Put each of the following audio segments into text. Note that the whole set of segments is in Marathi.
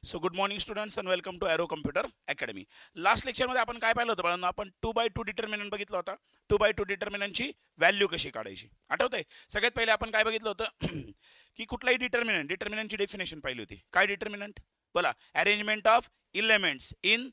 So good morning students and welcome to Aero Computer Academy. Last लेक्चरमध्ये आपण काय पाहिलं होतं बाळांनो? आपण 2x2 डिटर्मिनंट बघितलं होता. 2x2 डिटर्मिनंटची व्हॅल्यू कशी काढायची आठवतंय? सगळ्यात पहिले आपण काय बघितलं होतं की कुठलाही डिटर्मिनंटची डेफिनेशन पाहिली होती. काय डिटर्मिनंट? बोला. Arrangement of elements in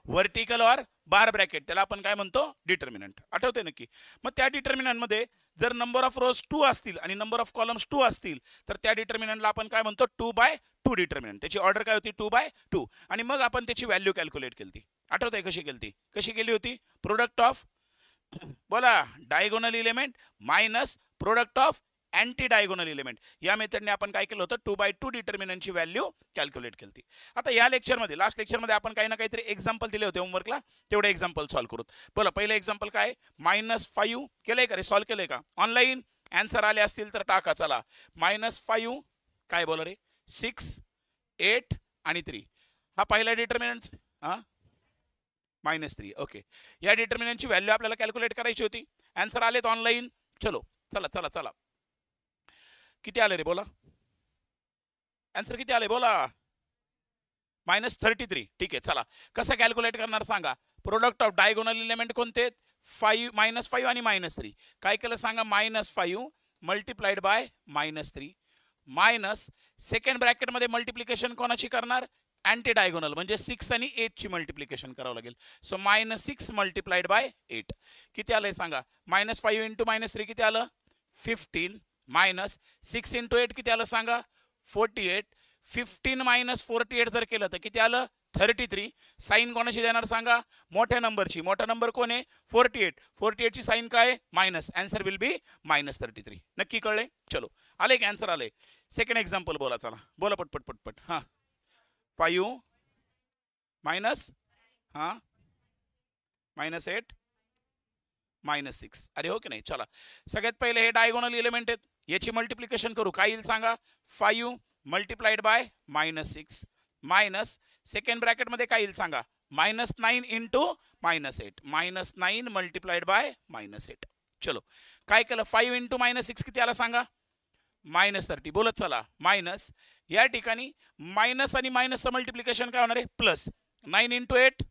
vertical or bar bracket, त्याला आपण काय म्हणतो? डिटर्मिनंट. आठवते नक्की? मग त्या डिटर्मिनंटमध्ये जर नंबर ऑफ रोज 2 असतील आणि नंबर ऑफ कॉलम्स 2 असतील तर त्या डिटर्मिनंटला आपण काय म्हणतो? 2x2 determinant. त्याची ऑर्डर काय होती? 2x2. आणि मग आपण त्याची व्हॅल्यू कॅल्क्युलेट केली. आठवतंय कशी केली? कशी केली होती? प्रोडक्ट ऑफ बोला diagonal element minus product of anti diagonal element, या मेथडने आपण काय केलं होतं? 2x2 डिटर्मिनंटची व्हॅल्यू कॅल्क्युलेट केली. आता या लेक्चरमध्ये लास्ट लेक्चरमध्ये आपण काही ना काहीतरी एक्झाम्पल दिले होते होमवर्कला, तेवढे एक्झाम्पल सॉल्व्ह करूत. बोला पहिलं एक्झाम्पल काय? -5 केलंय का रे? सॉल्व्ह केलंय का? ऑनलाईन आन्सर आले असतील तर टाका. चला -5 काय बोला रे? 6, 8 आणि 3. हा पहिला डिटर्मिनंट. हा -3. ओके. या डिटर्मिनंटची व्हॅल्यू आपल्याला कॅल्क्युलेट करायची होती. आन्सर आलेत ऑनलाईन. चलो चला चला चला. किती आले रे? बोला आन्सर किती आले? बोला. -33. ठीक आहे. चला कसं कॅल्क्युलेट करणार सांगा? प्रोडक्ट ऑफ डायगोनल इलेमेंट कोणते? 5 -5 आणि -3. काय केलं सांगा? -5 मल्टिप्लाइड बाय -3 मायनस सेकंड ब्रॅकेटमध्ये मल्टिप्लिकेशन कोणाची करणार? अँटी डायगोनल म्हणजे 6 आणि 8 ची मल्टिप्लिकेशन करावं लागेल. सो -6 मल्टिप्लाइड बाय 8 किती आलंय सांगा? -5 इंटू -3 किती आलं? 15 मायनस 6 इंटू 8 किती आलं सांगा? 48. 15 मायनस 48 जर केलं तर किती आलं? 33. साईन कोणाची देणार सांगा? मोठ्या नंबरची. मोठा नंबर कोण आहे? 48. 48 ची साईन काय? मायनस. Answer will be -33. नक्की कळले? चलो आले की आन्सर आले. सेकंड एक्झाम्पल बोला. चला बोला पटपट पटपट. हां 5 मायनस हां -8 -6. अरे हो की नाही? चला सगळ्यात पहिले हे डायगोनल एलिमेंट आहेत, याची मल्टिप्लिकेशन करू. काय येईल सांगा? 5 मल्टिप्लाइड बाय -6 मायनस सेकंड ब्रॅकेटमध्ये काय येईल सांगा? -9 इंटू -8 -9 मल्टिप्लाइड बाय -8. चलो काय केलं? 5 इंटू -6 किती आला सांगा? -30. बोलत चला. मायनस या ठिकाणी मायनस आणि मायनसचं मल्टिप्लिकेशन काय होणार आहे? प्लस. 9 इंटू 8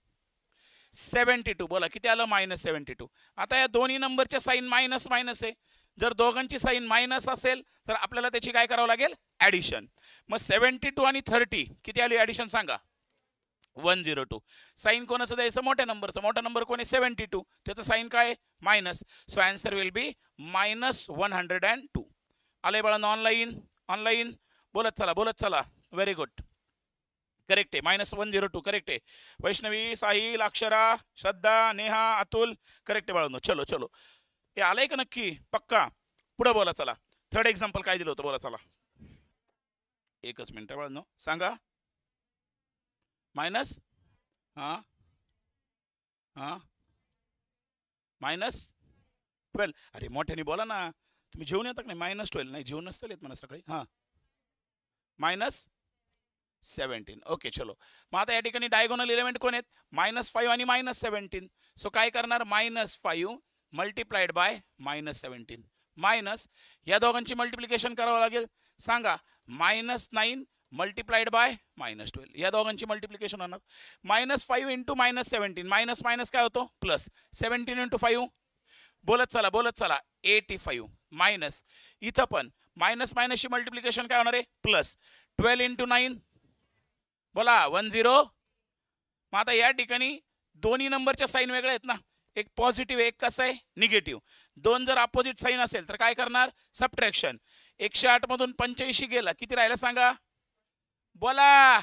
72. बोला किती आलं? -72. आता या दोन्ही नंबरच्या साईन मायनस मायनस आहे. जर दोघांची साईन मायनस असेल तर आपल्याला त्याची काय करावं लागेल? ॲडिशन. मग 72 आणि 30 किती आली ॲडिशन सांगा? 102. साईन कोणाचं द्यायचं? मोठ्या नंबरचं. मोठा नंबर कोण आहे? 72. त्याचं साईन काय? Minus. So answer will be -102. आले बाळांनो ऑनलाईन? ऑनलाईन बोलत चला बोलत चला. Very good. करेक्ट आहे. -102 करेक्ट आहे. वैष्णवी, साहिल, अक्षरा, श्रद्धा, नेहा, अतुल करेक्ट आहे बाळांनो. चलो चलो हे आलंय का नक्की? पक्का? पुढे बोला चला. थर्ड एक्झाम्पल काय दिलं होतं? बोला चला. एकच मिनिट बाळांनो सांगा. मायनस हां हां -12. अरे मोठ्याने बोला ना. तुम्ही जेवून येता का नाही? -12 नाही जेवून नसतील येत म्हणा सकाळी. हां -17. ओके चलो. मग आता या ठिकाणी डायगोनल एलिमेंट कोण आहेत? -5 आणि -17. सो काय करणार? -5 मल्टिप्लाइड बाय -17 मायनस या दोघांची मल्टिप्लिकेशन करावं लागेल. सांगा. -9 मल्टिप्लाइड बाय -12 या दोघांची मल्टिप्लिकेशन होणार. -5 इंटू -17 मायनस मायनस काय होतो? प्लस. 17 इंटू 5 बोलत चला बोलत चला 85 मायनस इथं पण मायनस मायनसची मल्टिप्लिकेशन काय होणार आहे? प्लस. 12 इंटू 9 बोला 10. मग आता या ठिकाणी दोन्ही नंबरच्या साईन वेगळ्या आहेत ना. एक पॉझिटिव्ह एक कसं आहे? निगेटिव्ह. दोन जर अपोजिट साईन असेल तर काय करणार? सबट्रॅक्शन. 108 मधून 85 गेला किती राहिला सांगा? बोला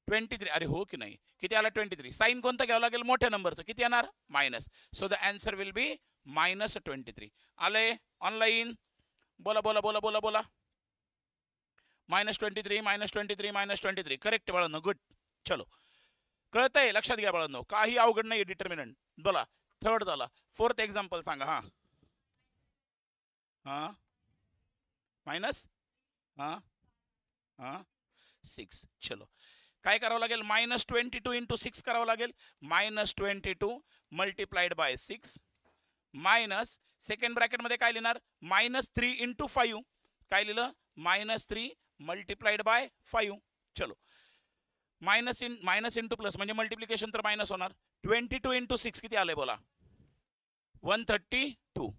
23. अरे हो की नाही? किती आला? 23. साईन कोणतं घ्यावं लागेल? मोठ्या नंबरचं. किती येणार? Minus. So the answer will be -23. आले ऑनलाईन? बोला बोला बोला बोला बोला. -23 -23 -23 करेक्ट बाळांनो. गुड. चलो कळतंय? लक्षात घ्या बाळांनो, काही अवघड नाही डिटर्मिनंट. बोला थर्ड झाला. फोर्थ एक्झाम्पल सांगा. हां हां मायनस हां हां 6. चलो काय करावं लागेल? -22 इंटू 6 करावं लागेल. -22 मल्टिप्लाइड बाय 6 मायनस सेकंड ब्रॅकेटमध्ये काय लिहिणार? -3 इंटू 5 काय लिहिलं? -3 मल्टिप्लाइड बाय 5 चलो मायनस इंटू प्लस म्हणजे मल्टिप्लिकेशन तर मायनस होणार. 22 इंटू 6 किती आले बोला? 132.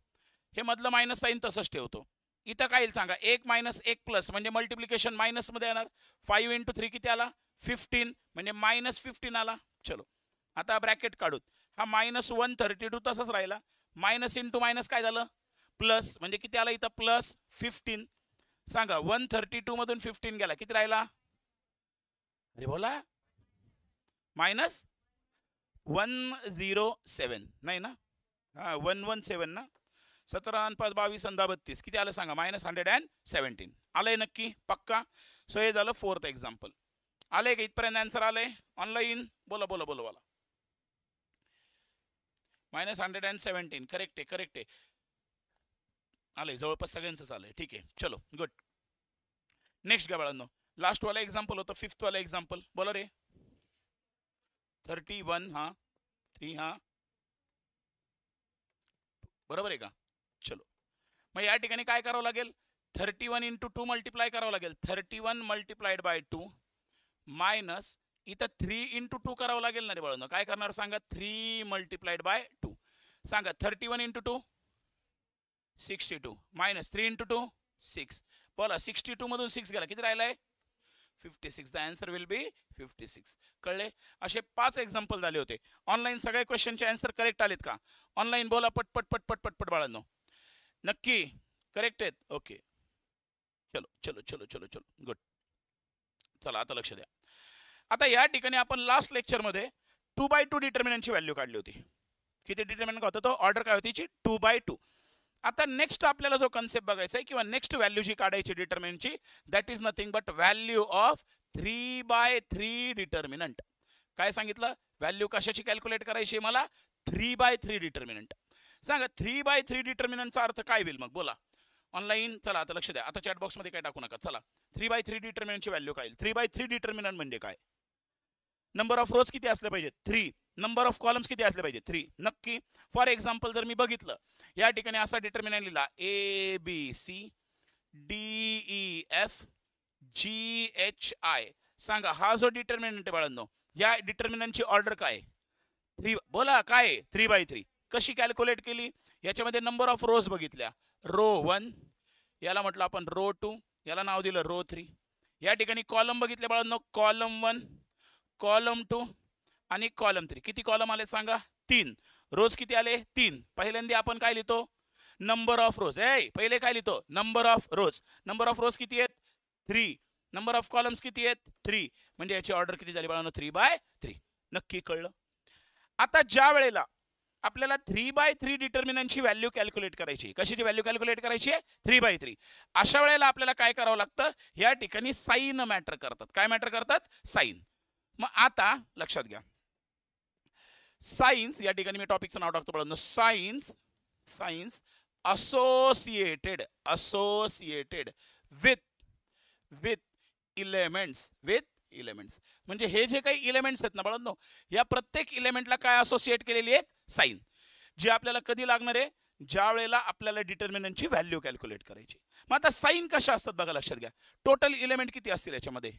हे मधलं मायनस साईन तसंच ठेवतो. इथं काय येईल सांगा? 1 मायनस 1 प्लस म्हणजे मल्टिप्लिकेशन मायनस मध्ये येणार. 5 इंटू 3 किती आला? 15 म्हणजे -15 आला. चलो आता ब्रॅकेट काढूत. हा -132 तसंच राहिला. मायनस इंटू मायनस काय झालं? प्लस म्हणजे किती आला इथं? +15. सांगा 132 मधून 15 गेला किती राहिला? अरे बोला -107 नाही ना? हा 117 ना. 17 आणि 5 22 आणि 32 किती आलं सांगा? -117 आलंय नक्की पक्का. सो हे झालं 4th एक्झाम्पल. आले का इथपर्यंत? आन्सर आले ऑनलाईन? बोला बोला बोला बोला. -117 करेक्ट आहे. आले जवळपास सगळ्यांचंच आलंय. ठीक आहे चलो गुड. नेक्स्ट घ्या बाळांनो. लास्ट वाला एक्झाम्पल होतं 5th वाला एक्झाम्पल. बोला रे. 31 हा 3 हा बरोबर आहे का? चलो मग या ठिकाणी काय करावं लागेल? 31 इंटू 2 मल्टिप्लाय करावं लागेल. 31 मल्टिप्लाइड बाय 2 मायनस इथं 3 इंटू 2 करावं लागेल ना रे बाळांनो. काय करणार सांगा? 3 मल्टिप्लाइड बाय 2. सांगा 31 इंटू 2 62 मायनस 3 इंटू 2 6. बोला 62 मधून 6 गेला किती राहिलाय? 56. The answer will be 56. कळले? असे 5 एक्झाम्पल झाले होते. ऑनलाईन सगळे क्वेश्चनचे आन्सर करेक्ट आलेत का? ऑनलाईन बोला पटपट पटपट पटपट बाळांनो. नक्की करेक्ट आहेत? ओके चलो चलो चलो चलो चलो गुड. चला आता लक्ष द्या. आता या ठिकाणी आपण लास्ट लेक्चरमध्ये 2/2 डिटर्मिनंटची व्हॅल्यू काढली होती. किती डिटर्मिनंट होता तो? ऑर्डर काय होती? 2/2. आता नेक्स्ट आपल्याला जो कन्सेप्ट बघायचा आहे किंवा नेक्स्ट व्हॅल्यू जी काढायची डिटर्मिनंटची that is nothing but value of 3/3 determinant. काय सांगितलं? व्हॅल्यू कशाची कॅल्क्युलेट करायची मला? 3/3 डिटर्मिनंट. सांगा 3/3 डिटर्मिनंटचा अर्थ काय होईल मग? बोला ऑनलाईन. चला आता लक्ष द्या. आता चॅट बॉक्समध्ये काय टाकू नका. चला 3/3 डिटर्मिनंटची व्हॅल्यू काय? 3/3 डिटर्मिनंट म्हणजे काय? नंबर ऑफ रोज किती असले पाहिजे? 3. नंबर ऑफ कॉलम्स किती असले पाहिजे? 3. नक्की. फॉर एक्झाम्पल जर मी बघितलं या ठिकाणी असा डिटर्मिनंट लिहिला ABCDEFGHI. सांगा हा जो डिटर्मिनंट आहे बाळांनो या डिटर्मिनंटची ऑर्डर काय? 3. बोला काय? 3/3. कशी कॅल्क्युलेट केली? याच्यामध्ये नंबर ऑफ रोज बघितल्या. रो 1 याला म्हटलं आपण रो 2 याला नाव दिलं रो 3. या ठिकाणी कॉलम बघितले बाळांनो. कॉलम 1 कॉलम 2 आणि कॉलम 3. किती कॉलम आले सांगा? 3. रोज किती आले? 3. पहिल्यांदा आपण काय लिहितो? नंबर ऑफ रोज. पहिले काय लिहितो? Number of rose. Number of रोज किती आहेत? 3. नंबर ऑफ कॉलम्स किती आहेत? 3. म्हणजे याची ऑर्डर किती झाली बाळांनो? 3/3. नक्की कळलं? आता ज्या वेळेला आपल्याला 3/3 डिटर्मिनंटची व्हॅल्यू कॅल्क्युलेट करायची. कशाची व्हॅल्यू कॅल्क्युलेट करायची आहे? 3/3. अशा वेळेला आपल्याला काय करावं लागतं? या ठिकाणी साइन मॅटर करतात. काय मॅटर करतात? साइन. मग आता लक्षात घ्या. सायन्स या ठिकाणी मी टॉपिकचं नाव टाकतो बाळांनो. सायन्स असोसिएटेड विथ इलेमेंट्स म्हणजे हे जे काही इलेमेंट्स आहेत ना बाळांनो या प्रत्येक इलेमेंटला काय असोसिएट केलेली आहे? साइन. जे आपल्याला कधी लागणार आहे? ज्या वेळेला आपल्याला डिटर्मिनंटची व्हॅल्यू कॅल्क्युलेट करायची. मग आता साइन कशा असतात बघा लक्षात घ्या. टोटल इलेमेंट किती असतील याच्यामध्ये?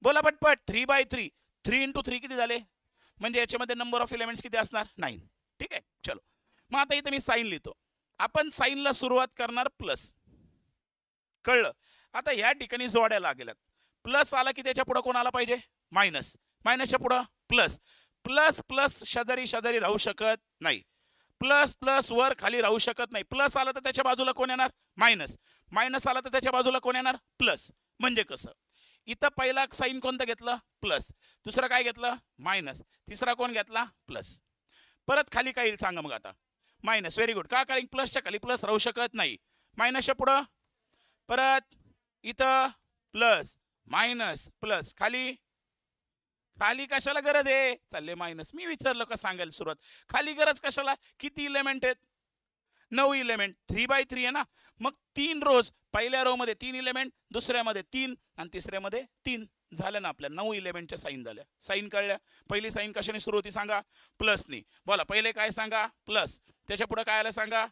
बोला पटपट. 3/3. 3 इंटू 3 किती झाले? म्हणजे याच्यामध्ये नंबर ऑफ एलिमेंट्स किती असणार? 9. ठीक आहे चलो. मग आता इथे मी साइन लिहितो. आपण साइनला सुरुवात करणार प्लस. कळलं? आता या ठिकाणी जोड्या लागेल. प्लस आला की त्याच्या पुढे कोण आला पाहिजे? मायनस. मायनसच्या पुढे प्लस. प्लस प्लस शेजारी राहू शकत नाही. प्लस प्लस वर खाली राहू शकत नाही. प्लस आला तर त्याच्या बाजूला कोण येणार? मायनस. मायनस आला तर त्याच्या बाजूला कोण येणार? प्लस. म्हणजे कसं? इथं पहिला साइन कोणतं घेतलं? प्लस. दुसरा काय घेतलं? मायनस. तिसरा कोण घेतला? प्लस. परत खाली काय येईल सांगा मग आता? मायनस. Very good. का? कारण प्लसच्या खाली प्लस राहू शकत नाही. मायनसच्या पुढं परत इथं प्लस मायनस प्लस. खाली कशाला गरज आहे? चालले मायनस. मी विचारलं का सांगायला सुरुवात. खाली गरज कशाला? किती इलेमेंट आहेत? 9 इलेमेंट. 3/3 आहे ना. मग 3 रोज. पहिल्या रो मध्ये 3 इलेमेंट, दुसऱ्यामध्ये 3 आणि तिसऱ्यामध्ये 3 झालं ना. आपल्या 9 इलेमेंटच्या साइन झाल्या. साइन कळल्या? पहिली साइन कशाने सुरू होती सांगा? प्लसनी. बोला पहिले काय सांगा? प्लस. त्याच्या पुढे काय आलं सांगा?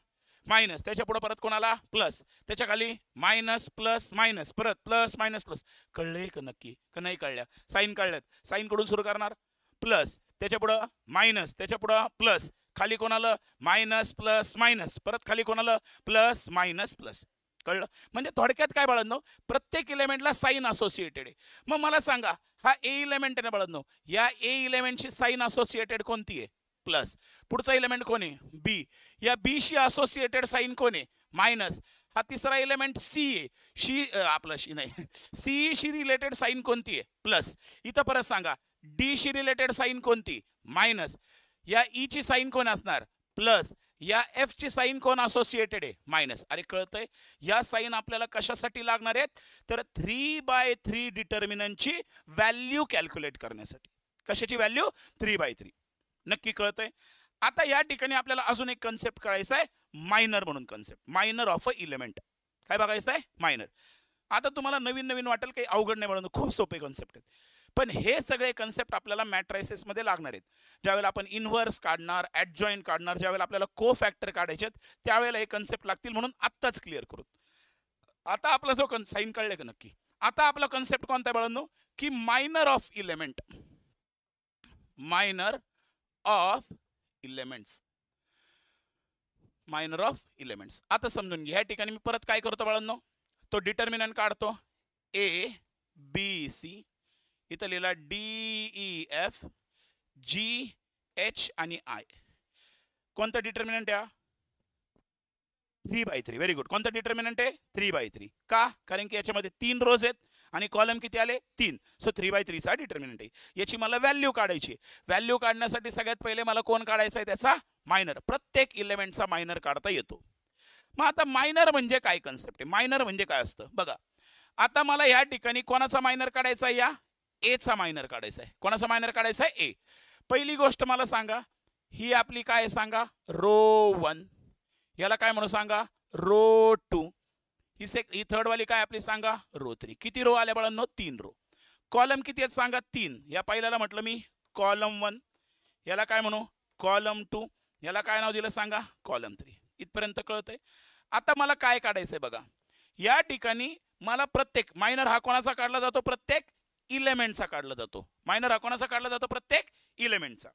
मायनस, त्याच्या पुढे परत कोणाला प्लस, त्याच्या खाली मायनस प्लस मायनस, परत प्लस मायनस प्लस. कळलंय का नक्की का नाही कळल्या? साईन कळल्यात, साईन कडून सुरू करणार प्लस, त्याच्या पुढं मायनस, त्याच्या पुढं प्लस, खाली कोणाला मायनस प्लस मायनस, परत खाली कोणाला प्लस मायनस प्लस. कळलं? म्हणजे थोडक्यात काय बाळांनो, प्रत्येक इलेमेंटला साईन असोसिएटेड आहे. मग मला सांगा, हा ए इलेमेंट आहे ना बाळांनो, या ए इलेमेंटची साईन असोसिएटेड कोणती आहे? प्लस. पुढचा इलेमेंट कोण आहे? बी. या बी शी असोसिएटेड साईन कोण आहे? मायनस. हा तिसरा इलेमेंट सी आहे, शी आपला शी नाही, सी शी रिलेटेड साईन कोणती आहे? प्लस. इथं परत सांगा, डी शी रिलेटेड साईन कोणती? मायनस. या ई ची साईन कोण असणार? प्लस. या एफ ची साईन कोण असोसिएटेड आहे? मायनस. अरे कळतंय? या साईन आपल्याला कशासाठी लागणार आहेत? तर 3/3 डिटर्मिनंटची व्हॅल्यू कॅल्क्युलेट करण्यासाठी. कशाची व्हॅल्यू? 3/3. नक्की कळतंय? आता या ठिकाणी आपल्याला अजून एक कन्सेप्ट कळायचा आहे, मायनर म्हणून concept, minor of a element. काय बघायचं आहे? मायनर. आता तुम्हाला नवीन नवीन वाटेल, काही अवघड नाही म्हणून, खूप सोपे कन्सेप्ट आहेत. पण हे सगळे कन्सेप्ट आपल्याला मॅट्रायसेस मध्ये लागणार आहेत. ज्यावेळेला आपण इन्व्हर्स काढणार, ॲडजॉईंट काढणार, ज्यावेळेला आपल्याला को फॅक्टर काढायचे त्यावेळेला हे कन्सेप्ट लागतील, म्हणून आत्ताच क्लिअर करू. आता आपला जो साईन कळले का नक्की? आता आपला कन्सेप्ट कोणता बाळांनो? की minor of element, minor of elements, minor of elements. आता समजून घ्या, या ठिकाणी मी परत काय करतो बाळांनो, तो डिटर्मिनंट काढतो, ए बी सी, इथं लिहिला D E F G H आणि आय. कोणतं डिटर्मिनंट आहे? 3/3. Very good. कोणतं डिटर्मिनंट आहे? 3/3. का? कारण की याच्यामध्ये 3 रोज आहेत आणि कॉलम किती आले? 3. सो 3/3 चा डिटर्मिनंट आहे. याची मला व्हॅल्यू काढायची. व्हॅल्यू काढण्यासाठी सगळ्यात पहिले मला कोण काढायचा आहे? त्याचा मायनर. प्रत्येक इलेमेंटचा मायनर काढता येतो. मग आता मायनर म्हणजे काय कन्सेप्ट आहे? मायनर म्हणजे काय असतं बघा. आता मला या ठिकाणी कोणाचा मायनर काढायचा आहे? या ए चा मायनर काढायचा आहे. कोणाचा मायनर काढायचा आहे? ए. पहिली गोष्ट मला सांगा, ही आपली काय आहे सांगा? रो 1. याला काय म्हणू सांगा? रो 2. ही थर्ड वाली काय आपली सांगा? रो 3. किती रो आल्या बाळांनो? 3 रो. कॉलम किती आहेत सांगा? 3. या पहिल्याला म्हटलं मी कॉलम 1, याला काय म्हणू? कॉलम 2, याला काय नाव दिलं सांगा? कॉलम 3. इथपर्यंत कळतंय? आता मला काय काढायचंय बघा. या ठिकाणी मला प्रत्येक मायनर हा कोणाचा काढला जातो? प्रत्येक इलेमेंटचा काढला जातो. मायनर हा कोणाचा काढला जातो? प्रत्येक इलेमेंटचा.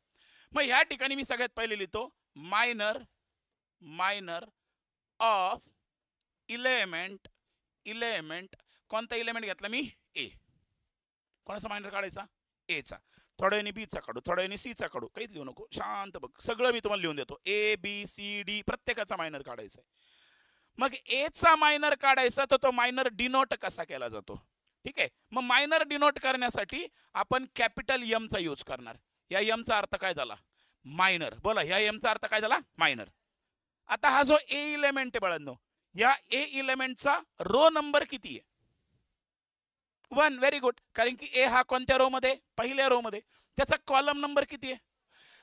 मग या ठिकाणी मी सगळ्यात पहिले लिहितो minor, minor of element. Element कोणता इलेमेंट घेतला मी? ए. कोणाचा मायनर काढायचा? ए चा. थोड्या वेळाने बी चा काढू, थोड्या वेळाने सी चा काढू, काहीच लिहू नको, शांत बघ. सगळं मी तुम्हाला लिहून देतो. ए बी सी डी प्रत्येकाचा मायनर काढायचा आहे. मग ए चा मायनर काढायचा, तर तो मायनर डिनोट कसा केला जातो? ठीक आहे. मग मायनर डिनोट करण्यासाठी आपण कॅपिटल एम चा यूज करणार. या एम चा अर्थ काय झाला? मायनर. बोला, या एम चा अर्थ काय झाला? मायनर. आता हा जो ए इलेमेंट आहे बाळांनो, या ए इलेमेंटचा रो नंबर किती आहे? 1. Very good. कारण की ए हा कोणत्या रो मध्ये? पहिल्या रो मध्ये. त्याचा कॉलम नंबर किती आहे?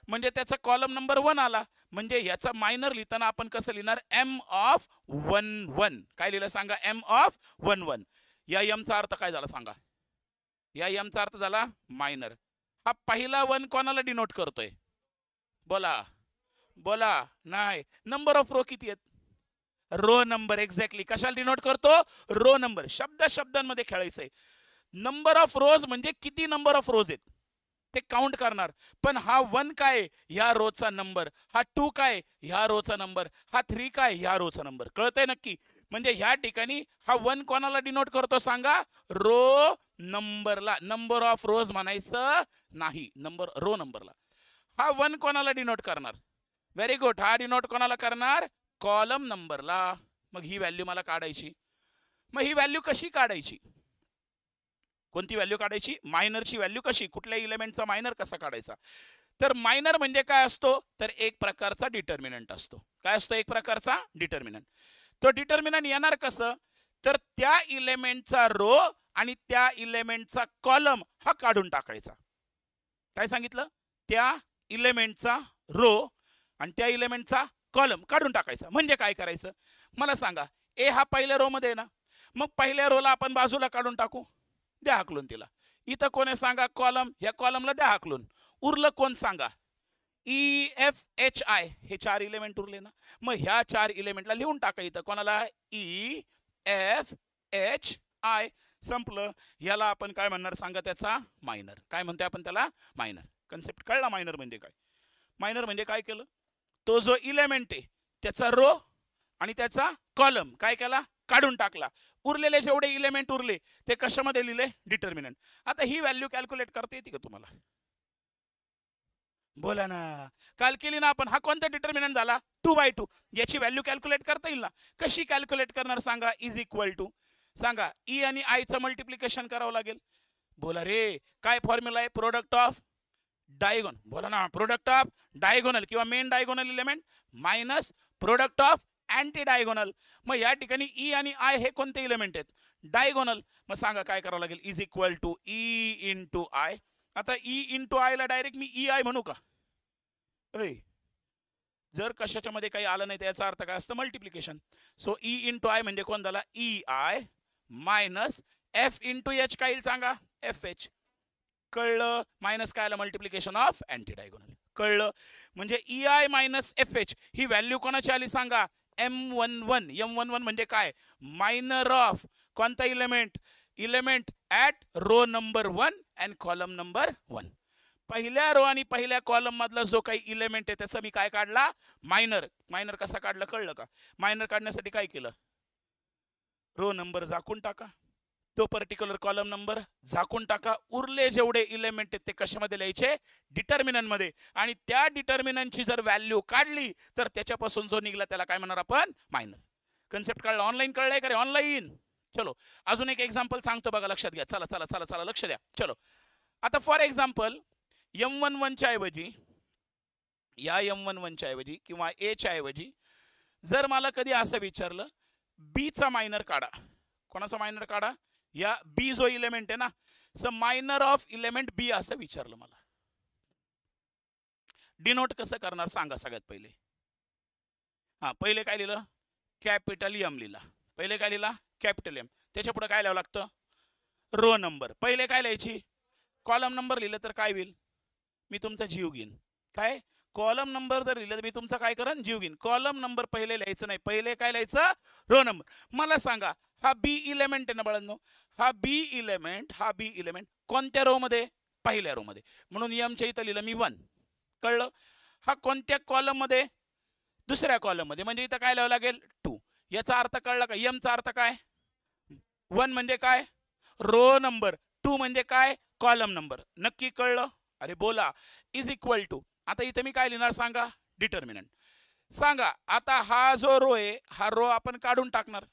म्हणजे त्याचा कॉलम नंबर 1 आला. म्हणजे याचा मायनर लिहिताना आपण कसं लिहिणार? M of 1 1. काय लिहिलं सांगा? M of 1 1. या एम चा अर्थ काय झाला सांगा? या एम चा अर्थ झाला मायनर. हा पहिला 1 कोणाला डिनोट करतोय? बोला बोला. नाही, नंबर ऑफ रो किती आहेत? Row number. एक्झॅक्टली. कशाला डिनोट करतो? Row number. शब्दांमध्ये खेळायचंय. नंबर ऑफ रोज म्हणजे किती नंबर ऑफ रोज आहेत ते काउंट करणार. पण हा 1 काय? ह्या रोचा नंबर. हा 2 काय? ह्या रोचा नंबर. हा 3 काय? ह्या रोचा नंबर. कळतंय नक्की? म्हणजे ह्या ठिकाणी हा 1 कोणाला डिनोट करतो सांगा? रो नंबरला. नंबर ऑफ रोज म्हणायचं नाही, नंबर रो नंबरला. हा 1 कोणाला डिनोट करणार? Very good. हा डिनोट कोणाला करणार? कॉलम नंबरला. मग ही व्हॅल्यू मला काढायची. मग ही व्हॅल्यू कशी काढायची? कोणती व्हॅल्यू काढायची? मायनरची व्हॅल्यू कशी? कुठल्या इलेमेंटचा मायनर कसा काढायचा? तर मायनर म्हणजे काय असतो? तर एक प्रकारचा डिटर्मिनंट असतो. काय असतो? एक प्रकारचा डिटर्मिनंट. तो डिटर्मिनंट येणार कसं? तर त्या इलेमेंटचा रो आणि त्या इलेमेंटचा कॉलम हा काढून टाकायचा. काय सांगितलं? त्या इलेमेंटचा रो आणि त्या इलेमेंटचा कॉलम काढून टाकायचा. म्हणजे काय करायचं मला सांगा? ए हा पहिल्या रो मध्ये आहे ना, मग पहिल्या रोला आपण बाजूला काढून टाकू. द्या हाकलून तिला. इथं कोण आहे सांगा? कॉलम. ह्या कॉलमला द्या हाकलून. उरलं कोण सांगा? EFHI हे 4 इलेमेंट उरले ना. मग ह्या 4 इलेमेंटला लिहून टाका इथं. कोणाला? EFHI. संपलं. याला आपण काय म्हणणार सांगा? त्याचा मायनर. काय म्हणतोय आपण त्याला? मायनर. कन्सेप्ट कळला मायनर म्हणजे काय? मायनर म्हणजे काय केलं? तो जो इलेमेंट आहे त्याचा रो आणि त्याचा कॉलम काय केला? काढून टाकला. उरलेले जेवढे इलेमेंट उरले ते कशामध्ये लिहिले? डिटर्मिनंट. आता ही व्हॅल्यू कॅल्क्युलेट करता येते का तुम्हाला? बोला ना. काल केली ना आपण. हा कोणता डिटर्मिनंट झाला? 2/2. याची व्हॅल्यू कॅल्क्युलेट करता येईल ना? कशी कॅल्क्युलेट करणार सांगा? इज इक्वल टू सांगा ई आणि आय चं मल्टिप्लिकेशन करावं लागेल. बोला रे. काय फॉर्म्युला आहे? Product of diagonal. बोला ना. प्रोडक्ट ऑफ डायगोनल किंवा main diagonal element minus product of anti diagonal. मग या ठिकाणी ई आणि आय हे कोणते इलेमेंट आहेत? डायगोनल. मग सांगा काय करावं लागेल? Is equal to E into I. आता ई इंटू आय ला डायरेक्ट मी ई आय म्हणू का? जर कशाच्या मध्ये काही आलं नाही त्याचा अर्थ काय असतं? Multiplication. So E into I म्हणजे कोण झाला? E I minus F into H. काय येईल सांगा? F H. कळलं? मायनस काय आलं? Multiplication of anti diagonal. कळलं? म्हणजे E I minus F H ही व्हॅल्यू कोणाची आली सांगा? M11. M11 म्हणजे काय? मायनर ऑफ कोणता element? Element at row number 1 and column number 1. पहिल्या रो आणि पहिल्या कॉलम मधला जो काही इलेमेंट आहे त्याचा मी काय काढला? मायनर. मायनर कसा काढला कळलं का? मायनर काढण्यासाठी काय केलं? रो नंबर झाकून टाका. तो पर्टिक्युलर कॉलम नंबर झाकून टाका. उरले जेवढे इलेमेंट आहेत ते कशामध्ये लिहायचे? डिटर्मिनंट मध्ये. आणि त्या डिटर्मिनंटची जर व्हॅल्यू काढली तर त्याच्यापासून जो निघला त्याला काय म्हणणार आपण? मायनर. कन्सेप्ट कळला? ऑनलाईन कळलंय का रे? ऑनलाईन. चलो अजून एक एक्झाम्पल सांगतो बघा. लक्षात घ्या. चला चला चला चला लक्ष द्या. चलो आता फॉर एक्झाम्पल M11 च्या ऐवजी या M11 च्या ऐवजी किंवा A च्या ऐवजी जर मला कधी असं विचारलं B चा मायनर काढा. कोणाचा मायनर काढा? या B जो इलेमेंट आहे ना, so minor of element B असं विचारलं मला. डिनोट कसं करणार सांगा सगळ्यात पहिले? पहिले काय लिहिलं? कॅपिटल M लिहिला. पहिले काय लिहिला? Capital M. त्याच्या पुढे काय लिहावं लागतं? Row number. पहिले काय लिहायची? कॉलम नंबर लिहिलं तर काय होईल? मी तुमचा जीव घेईन. काय? कॉलम नंबर जर लिहिलं तर मी तुमचा काय करेन? जीव घेईन. कॉलम नंबर पहिले लिहायचं नाही. पहिले काय लिहायचं? Row number. मला सांगा हा बी इलेमेंट आहे ना बाळांनो, हा बी इलेमेंट कोणत्या रो मध्ये? पहिल्या रो मध्ये. म्हणून M च्या इथं लिहिलं मी 1. कळलं? हा कोणत्या कॉलम मध्ये? दुसऱ्या कॉलम मध्ये. म्हणजे इथं काय लिहावं लागेल? 2. याचा अर्थ कळला का? M चा अर्थ काय? 1 म्हणजे काय? Row number. 2 म्हणजे काय? Column number. नक्की कळलं? अरे बोला. इज इक्वल टू आता इथे मी काय लिहिणार सांगा? डिटर्मिनंट. सांगा आता हा जो रो आहे हा रो आपण काढून टाकणार.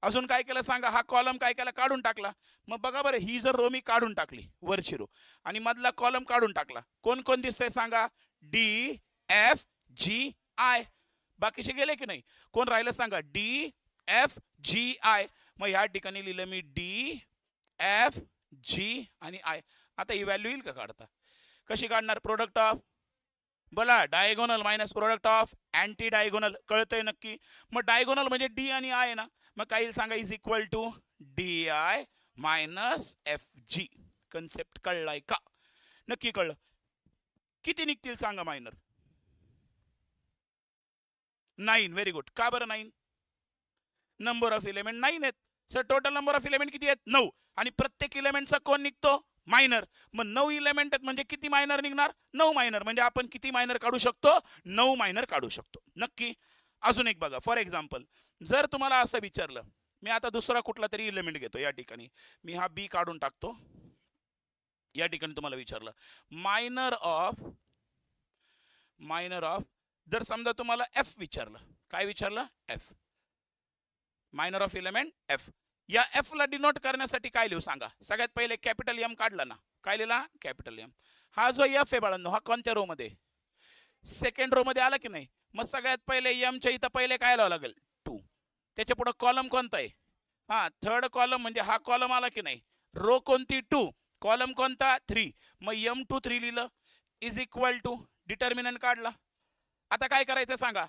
अजून काय केलं सांगा? हा कॉलम काय केला? काढून टाकला. मग बघा बरं, ही जर रो मी काढून टाकली वरची रो आणि मधला कॉलम काढून टाकला, कोण कोण दिसतंय सांगा? D F G I. बाकीचे गेले की नाही? कोण राहिलं सांगा? D F G I. मग ह्या ठिकाणी लिहिलं मी डी एफ जी आणि आय. आता ही व्हॅल्यू येईल का काढता? कशी काढणार? प्रोडक्ट ऑफ बोला diagonal minus product of anti diagonal. कळतंय नक्की? मग डायगोनल म्हणजे डी आणि आय आहे ना, मग काय येईल सांगा? Is equal to D I minus F G. Concept कळलाय का? नक्की कळलं? किती निघतील सांगा मायनर? 9. Very good. का बरं 9? नंबर ऑफ इलेमेंट 9 आहेत. Sir total number of element किती आहेत? 9. आणि प्रत्येक इलेमेंटचा कोण निघतो? मायनर. मग 9 इलेमेंट आहेत म्हणजे किती मायनर निघणार? 9 मायनर. म्हणजे आपण किती मायनर काढू शकतो? 9 मायनर काढू शकतो. नक्की? अजून एक बघा. फॉर एक्झाम्पल जर तुम्हाला असं विचारलं, मी आता दुसरा कुठला तरी इलेमेंट घेतो. या ठिकाणी मी हा बी काढून टाकतो. या ठिकाणी तुम्हाला विचारलं मायनर ऑफ जर समजा तुम्हाला एफ विचारलं. काय विचारलं? F. Minor of element F. या एफ ला डिनोट करण्यासाठी काय लिहू सांगा? सगळ्यात पहिले कॅपिटल एम काढला ना. काय लिहिला? Capital M. हा जो एफ आहे बाळांनो हा कोणत्या रो मध्ये? सेकंड रो मध्ये आला की नाही? मग सगळ्यात पहिले एम च्या इथं पहिले काय लावावं लागेल? 2. त्याच्या पुढे कॉलम कोणता आहे? थर्ड कॉलम म्हणजे हा कॉलम आला की नाही? रो कोणती? 2. कॉलम कोणता? 3. मग M2 3 लिहिलं. इज इक्वल टू डिटर्मिनंट काढला. आता काय करायचं सांगा?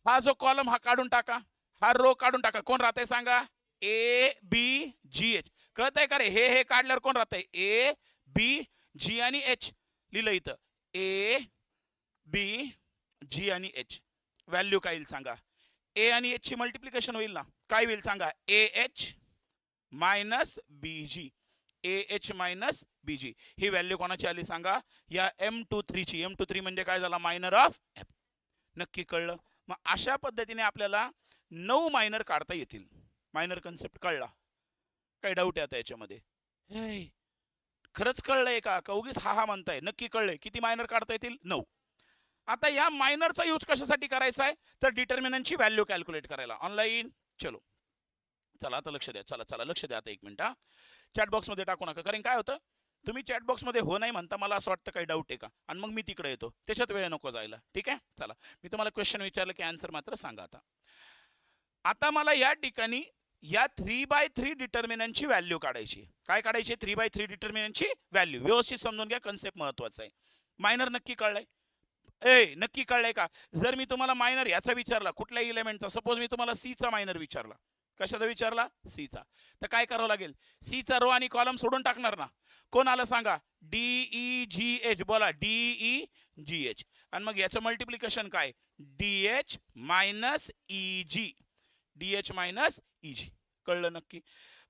हा जो कॉलम हा काढून टाका, हा रो काढून टाका. कोण राहतंय सांगा? A B G H. कळतंय का रे? हे काढल्यावर कोण राहतंय? ए बी जी आणि एच लिहिलं इथं. ए बी जी आणि एच. व्हॅल्यू काय येईल सांगा. ए आणि एच ची मल्टिप्लिकेशन होईल ना. काय होईल सांगा. A H minus B G. A H minus B G ही व्हॅल्यू कोणाची आली सांगा. या M23 ची. M23 म्हणजे काय झाला. Minor of F. नक्की कळलं. मग अशा पद्धतीने आपल्याला 9 मायनर काढता येतील. मायनर कन्सेप्ट कळला. काही डाऊट आहे आता याच्यामध्ये. खरंच कळलंय का उगीच हा म्हणताय. नक्की कळलंय. किती मायनर काढता येतील. 9. आता या मायनरचा यूज कशासाठी करायचा आहे तर डिटर्मिनंटची व्हॅल्यू कॅल्क्युलेट करायला. ऑनलाईन चलो चला आता लक्ष द्या. चला लक्ष द्या आता 1 मिनिट. चॅटबॉक्समध्ये टाकू नका. कारण काय होतं तुम्ही चॅटबॉक्समध्ये हो नाही म्हणता मला असं वाटतं काही डाऊट आहे का आणि मग मी तिकडे येतो. त्याच्यात वेळ नको जायला. ठीक आहे. चला मी तुम्हाला क्वेश्चन विचारलं की आन्सर मात्र सांगा. आता मला या ठिकाणी या 3/3 डिटर्मिनंटची व्हॅल्यू काढायची. काय काढायची. 3/3 डिटर्मिनंटची व्हॅल्यू. व्यवस्थित समजून घ्या. कन्सेप्ट महत्वाचा आहे. मायनर नक्की कळलंय. नक्की कळलंय का. जर मी तुम्हाला मायनर याचा विचारला कुठल्याही इलेमेंटचा. सपोज मी तुम्हाला सी चा मायनर विचारला. कशाचा विचारला. सी चा. तर काय करावं लागेल. सी चा रो आणि कॉलम सोडून टाकणार ना. कोण आलं सांगा. DEGH. बोला DEGH. आणि मग याचं मल्टिप्लिकेशन काय. DH minus EG. DH minus EG. कळलं नक्की.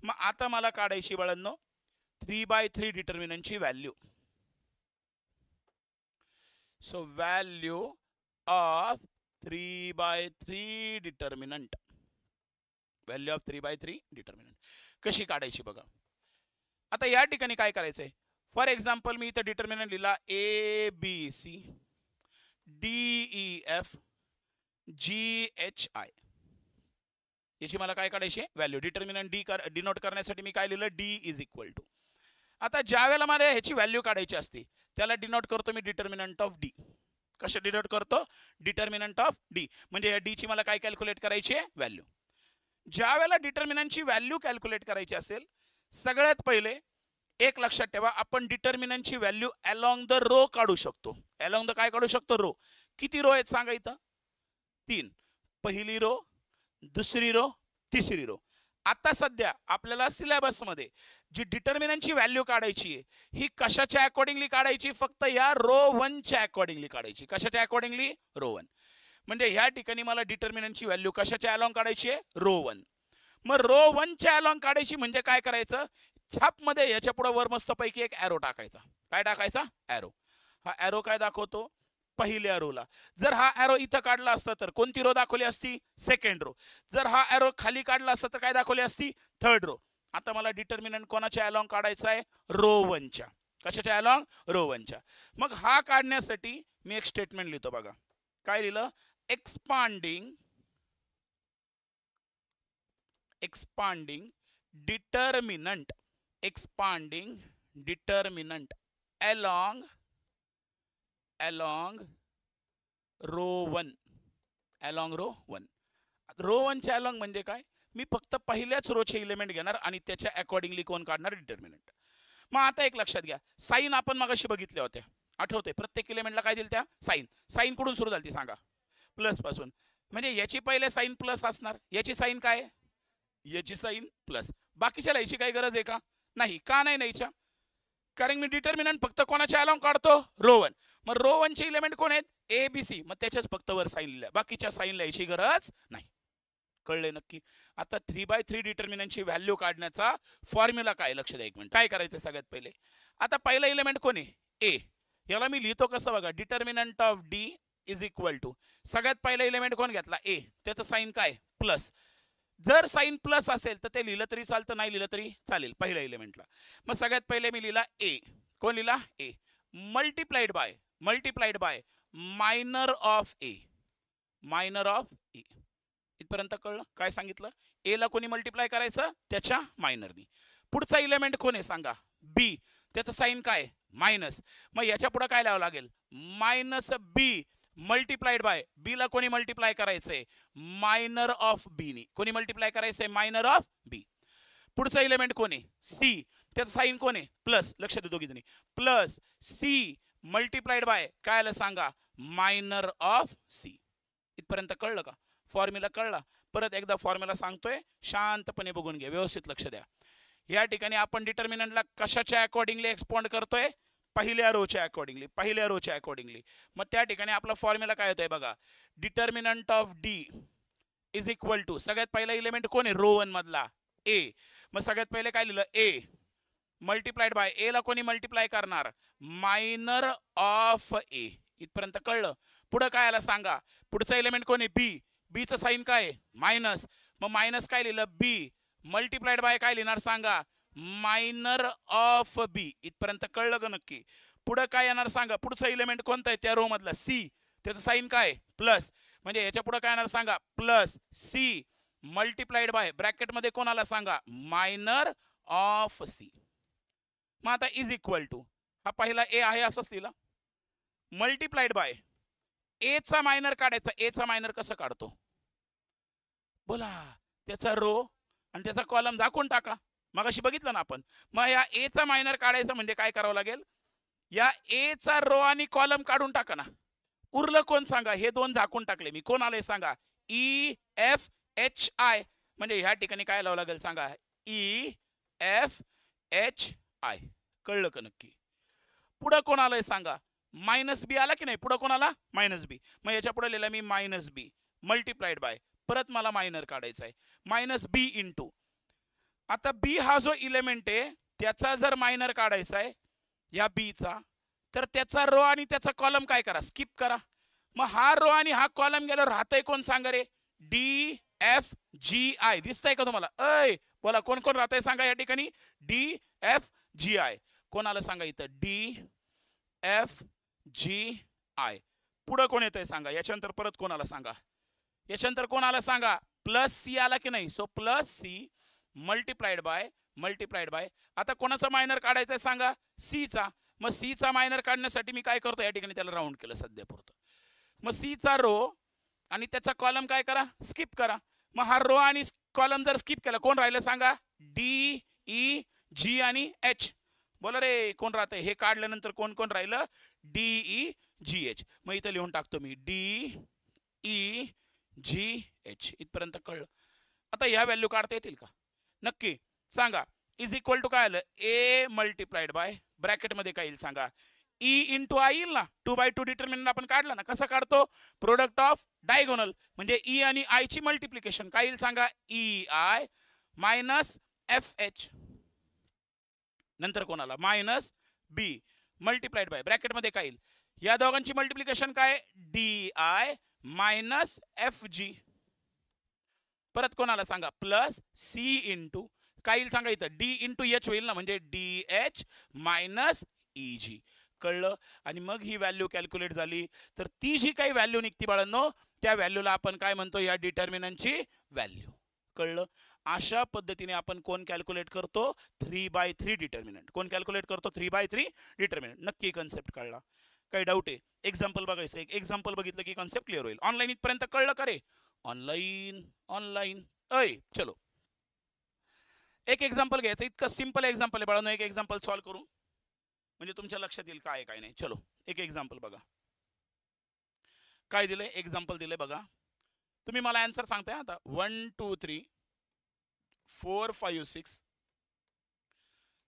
मग आता मला काढायची बाळांनो 3/3 डिटर्मिनंटची value. So value of 3/3 determinant. Value of 3/3 determinant कशी काढायची बघा. आता या ठिकाणी काय करायचंय. फॉर एक्झाम्पल मी इथं डिटर्मिनंट लिहिला ABC DEF GHI. याची मला काय काढायची व्हॅल्यू. डिटर्मिनंट डिनोट करण्यासाठी मी काय लिहिलं D इज इक्वल टू. आता ज्या वेळेला मला ह्याची व्हॅल्यू काढायची असते त्याला डिनोट करतो मी डिटर्मिनंट ऑफ D. कसे डिनोट करतो. Determinant of D. म्हणजे या D ची मला काय कॅल्क्युलेट करायची आहे व्हॅल्यू. ज्या वेळेला डिटर्मिनंटची व्हॅल्यू कॅल्क्युलेट करायची असेल सगळ्यात पहिले एक लक्षात ठेवा आपण डिटर्मिनंटची व्हॅल्यू अलॉंग द रो काढू शकतो. अलॉंग द काय काढू शकतो. रो. किती रो आहेत सांगा इथं. 3. पहिली रो दुसरी रो तिसरी रो. आता सध्या आपल्याला सिलेबस मध्ये जी डिटर्मिनंटची व्हॅल्यू काढायची आहे ही कशाच्या अकॉर्डिंगली काढायची. फक्त या रो 1 च्या अकॉर्डिंगली काढायची. कशाच्या अकॉर्डिंगली. रो 1. म्हणजे ह्या ठिकाणी मला डिटर्मिनंटची व्हॅल्यू कशाच्या अलॉंग काढायची आहे. रो 1. मग रो 1 च्या अलॉंग काढायची म्हणजे काय करायचं. छाप मध्ये याच्या पुढे वर मस्त पैकी एक एरो टाकायचा. काय टाकायचा. एरो. हा एरो काय दाखवतो. पहिल्या रोला. जर हा एरो इथं काढला असता तर कोणती रो दाखवली असती. Second row. जर हा एरो खाली काढला असता तर काय दाखवली असती. Third row. आता मला डिटर्मिनंट कोणाच्या अलॉंग काढायचा आहे. रो 1 च्या. कशाच्या अलॉंग. रो 1 च्या. मग हा काढण्यासाठी मी एक स्टेटमेंट लिहितो बघा. काय लिहिलं. Expanding determinant. Expanding determinant along row 1. along row 1. Row 1 च्या अलॉंग म्हणजे काय. मी फक्त पहिल्याच रोचे एलिमेंट घेणार आणि त्याच्या अकॉर्डिंगली कोण काढणार डिटर्मिनंट. मग आता एक लक्षात घ्या. साइन आपण मगाशी बघितल्या होत्या. आठवते. प्रत्येक एलिमेंटला काय दिलं त्या साइन. साइन कुठून सुरू झाली सांगा. प्लस पासून. म्हणजे याची पहिले साइन प्लस असणार. याची साइन काय. याची साइन प्लस. बाकीच्या लिहायची काही गरज आहे का नाही. का नाही लिहायच्या. कारण मी डिटर्मिनंट फक्त कोणाच्या अलॉंग काढतो. रो 1. मग रो 1 चे एलिमेंट कोण आहेत. ABC. मग त्याच्याच फक्त वर साइन लिहिल्या. बाकीच्या साइन लिहायची गरज नाही. कळले नक्की. आता 3/3 डिटर्मिनंटची व्हॅल्यू काढण्याचा फॉर्म्युला काय लक्ष द्या 1 मिनिट. काय करायचं सगळ्यात पहिले. आता पहिला एलिमेंट कोण आहे. A. याला मी लिहितो कसं बघा. Determinant of D is equal to. सगळ्यात पहिला एलिमेंट कोण घेतला A. त्याचं साइन काय प्लस. जर साइन प्लस असेल तर ते लिहिलं तरी चालतं नाही लिहिलं तरी चालेल पहिल्या एलिमेंटला. मग सगळ्यात पहिले मी लिहिला A. कोण लिहिला A. Multiplied by minor of A. Minor of A. इथपर्यंत कळलं. काय सांगितलं. A ला कोणी मल्टिप्लाय करायचं त्याच्या मायनरनी. पुढचा एलिमेंट कोण आहे सांगा. B. त्याचं साइन काय मायनस. मग याच्या पुढे काय लावावं लागेल. Minus B multiplied by. B ला कोणी मल्टिप्लाय करायचंय मायनर ऑफ B नी. कोणी मल्टिप्लाय करायचंय मायनर ऑफ B. पुढचा एलिमेंट कोण आहे C. त्याचं साइन कोण आहे प्लस. लक्ष द्या दोघी जणी. प्लस C मल्टिप्लाइड बाय काय आलं सांगा मायनर ऑफ C. इथपर्यंत कळलं का. फॉर्म्युला कळला. परत एकदा फॉर्म्युला सांगतोय शांतपणे बघून घ्या. व्यवस्थित लक्ष द्या. या ठिकाणी आपण डिटर्मिनंटला कशाच्या अकॉर्डिंगली एक्सपांड करतोय. पहिल्या रोच्या अकॉर्डिंगली मग त्या ठिकाणी आपला फॉर्म्युला काय होतोय बघा, determinant of D is equal to सगळ्यात पहिला इलेमेंट कोण आहे रो 1 मधला ए, मग सगळ्यात पहिले काय लिहिलं ए मल्टिप्लाइड बाय ए ला कोणी मल्टिप्लाय करणार मायनर ऑफ ए, इथपर्यंत कळलं. पुढे काय आला सांगा, पुढचा एलिमेंट कोण आहे बी, बीचं साइन काय मायनस, मग मायनस काय लिहिलं बी मल्टिप्लाइड बाय काय लिहिणार सांगा मायनर ऑफ बी, इथपर्यंत कळलं का नक्की. पुढे काय येणार सांगा, पुढचा एलिमेंट कोणता आहे त्या रो मधला सी, त्याचं साइन काय प्लस, म्हणजे याच्या पुढे काय येणार सांगा plus C multiplied by bracket मध्ये कोणाला सांगा मायनर ऑफ सी. मग आता इज इक्वल टू हा पहिला ए आहे असंच लिहिला मल्टिप्लाइड बाय ए चा मायनर काढायचा, ए चा मायनर कसं काढतो बोला, त्याचा रो आणि त्याचा कॉलम झाकून टाका, मगाशी बघितलं ना आपण. मग या ए चा मायनर काढायचं म्हणजे काय करावं लागेल, या ए चा रो आणि कॉलम काढून टाका ना, उरलं कोण सांगा, हे दोन झाकून टाकले मी, कोण आले सांगा ई एफ एच आय, म्हणजे ह्या ठिकाणी काय लावावं लागेल सांगा ई एफ एच आय, कळलं का नक्की. पुढं कोण आलंय सांगा मायनस बी आला की नाही, पुढं कोण आला मायनस बी, मग याच्या पुढे लिहिलं मी मायनस बी मल्टिप्लाइड बाय परत मला मायनर काढायचा आहे मायनस बी इंटू, आता बी हा जो इलेमेंट आहे त्याचा जर मायनर काढायचा आहे या बीचा, तर त्याचा रो आणि त्याचा कॉलम काय करा स्किप करा, मग हा रो आणि हा कॉलम गेल्यावर राहतंय कोण सांगा रे डी एफ जी आय, दिसतंय का तुम्हाला, अय बोला कोण कोण राहतंय सांगा या ठिकाणी डी एफ जी आय, कोणाला सांगा इथं डी एफ जी आय. पुढं कोण येतंय सांगा, याच्यानंतर परत कोणाला सांगा, याच्यानंतर कोणाला सांगा प्लस सी आला की नाही, so plus C multiplied by आता कोणाचा मायनर काढायचा सांगा सी चा, मग सी चा मायनर काढण्यासाठी मी काय करतो या ठिकाणी त्याला राऊंड केलं सध्या पुरतं, मग सी चा रो आणि त्याचा कॉलम काय करा स्किप करा, मग हा रो आणि कॉलम जर स्किप केला कोण राहिलं सांगा डी ई जी आणि एच, बोला रे कोण राहतंय, हे काढल्यानंतर कोण कोण राहिलं डी ई जी एच, मग इथं लिहून टाकतो मी डी ई जी एच, इथपर्यंत कळलं. आता ह्या व्हॅल्यू काढता येतील का नक्की सांगा, इज इक्वल टू काय आलं ए मल्टिप्लाइड बाय ब्रॅकेट मध्ये काय येईल सांगा ई इंटू आय येईल ना, 2/2 डिटर्मिनंट आपण काढला ना, कसं काढतो प्रोडक्ट ऑफ डायगोनल, म्हणजे ई आणि आय ची मल्टिप्लिकेशन काय येईल सांगा E I minus F H, नंतर कोणाला minus B multiplied by bracket मध्ये काय येईल या दोघांची मल्टिप्लिकेशन काय D I minus F G, परत कोणाला सांगा प्लस सी इंटू काय येईल सांगा इथं डी इंटू एच होईल ना, म्हणजे डी एच मायनस ई जी, कळलं. आणि मग ही व्हॅल्यू कॅल्क्युलेट झाली तर ती जी काही व्हॅल्यू निघती बाळांनो त्या व्हॅल्यूला आपण काय म्हणतो या डिटर्मिनंटची व्हॅल्यू, कळलं. अशा पद्धतीने आपण कोण कॅल्क्युलेट करतो 3/3 डिटर्मिनंट, कोण कॅल्क्युलेट करतो 3/3 डिटर्मिनंट. नक्की कन्सेप्ट कळला, काही डाऊट आहे एक्झाम्पल बघायचं, एक एक्झाम्पल बघितलं की कन्सेप्ट क्लिअर होईल. ऑनलाईन इथपर्यंत कळलं का रे, ऑनलाईन अय चलो एक एक्झाम्पल घ्यायचं, इतकं सिंपल एक्झाम्पल आहे बाळांनो, एक एक्झाम्पल सॉल्व करू म्हणजे तुमच्या लक्षात येईल काय काय नाही. चलो एक एक्झाम्पल बघा, काय दिलंय एक्झाम्पल दिलंय बघा, तुम्ही मला आन्सर सांगताय आता 1 2 3 4 5 6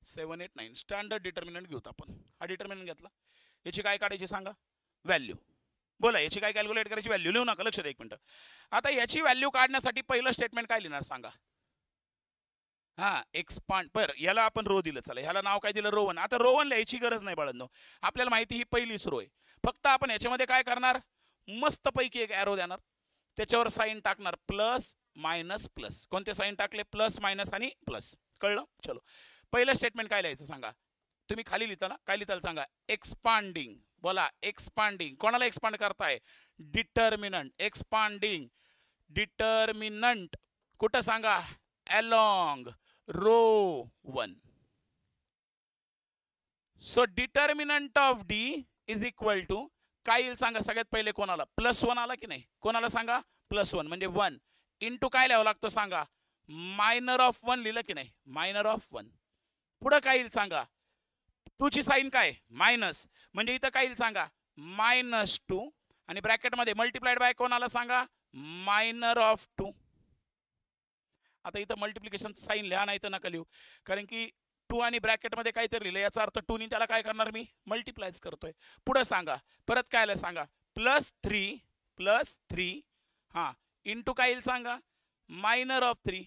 7 8 9 स्टँडर्ड डिटर्मिनंट घेऊत आपण, हा डिटर्मिनंट घेतला, याची काय काढायची सांगा व्हॅल्यू, बोला याची काय कॅल्क्युलेट करायची व्हॅल्यू, लिहू नका लक्षात एक मिनिट. आता याची व्हॅल्यू काढण्यासाठी पहिलं स्टेटमेंट काय लिहिणार सांगा, हा एक्सपांड, पर याला आपण रो दिलं, चला ह्याला नाव काय दिलं रो 1, आता रो 1 लिहायची गरज नाही बाळांनो, आपल्याला माहिती ही पहिलीच रो आहे, फक्त आपण याच्यामध्ये काय करणार मस्त पैकी एक ॲरो देणार, त्याच्यावर साइन टाकणार प्लस मायनस प्लस, कोणते साइन टाकले प्लस मायनस आणि प्लस, कळलं. चलो पहिलं स्टेटमेंट काय लिहायचं सांगा, तुम्ही खाली लिहिता ना, काय लिहिताल सांगा एक्सपांडिंग, बोला एक्सपांडिंग, कोणाला एक्सपांड करताय डिटर्मिनंट, एक्सपांडिंग डिटर्मिनंट कुठं सांगा along row 1, so determinant of D is equal to काय येईल सांगा सगळ्यात पहिले कोणाला +1 आला की नाही, कोणाला सांगा +1 म्हणजे 1 इंटू काय लिहावं लागतो सांगा मायनर ऑफ 1 लिहिलं की नाही मायनर ऑफ 1, पुढं काय येईल सांगा 2 ची साइन काय मायनस, म्हणजे इथं काय येईल सांगा -2 आणि ब्रॅकेट मध्ये मल्टिप्लाइड बाय कोणाला सांगा मायनर ऑफ 2. आता इथं मल्टिप्लिकेशन साइन लिहा नाही तर नका लिहू, कारण की टू आणि ब्रॅकेटमध्ये काहीतरी लिहिलं, याचा अर्थ 2 नी त्याला काय करणार मी मल्टिप्लायच करतोय. पुढे सांगा परत काय आलं सांगा, +3 हां इंटू काय येईल सांगा, मायनर ऑफ 3.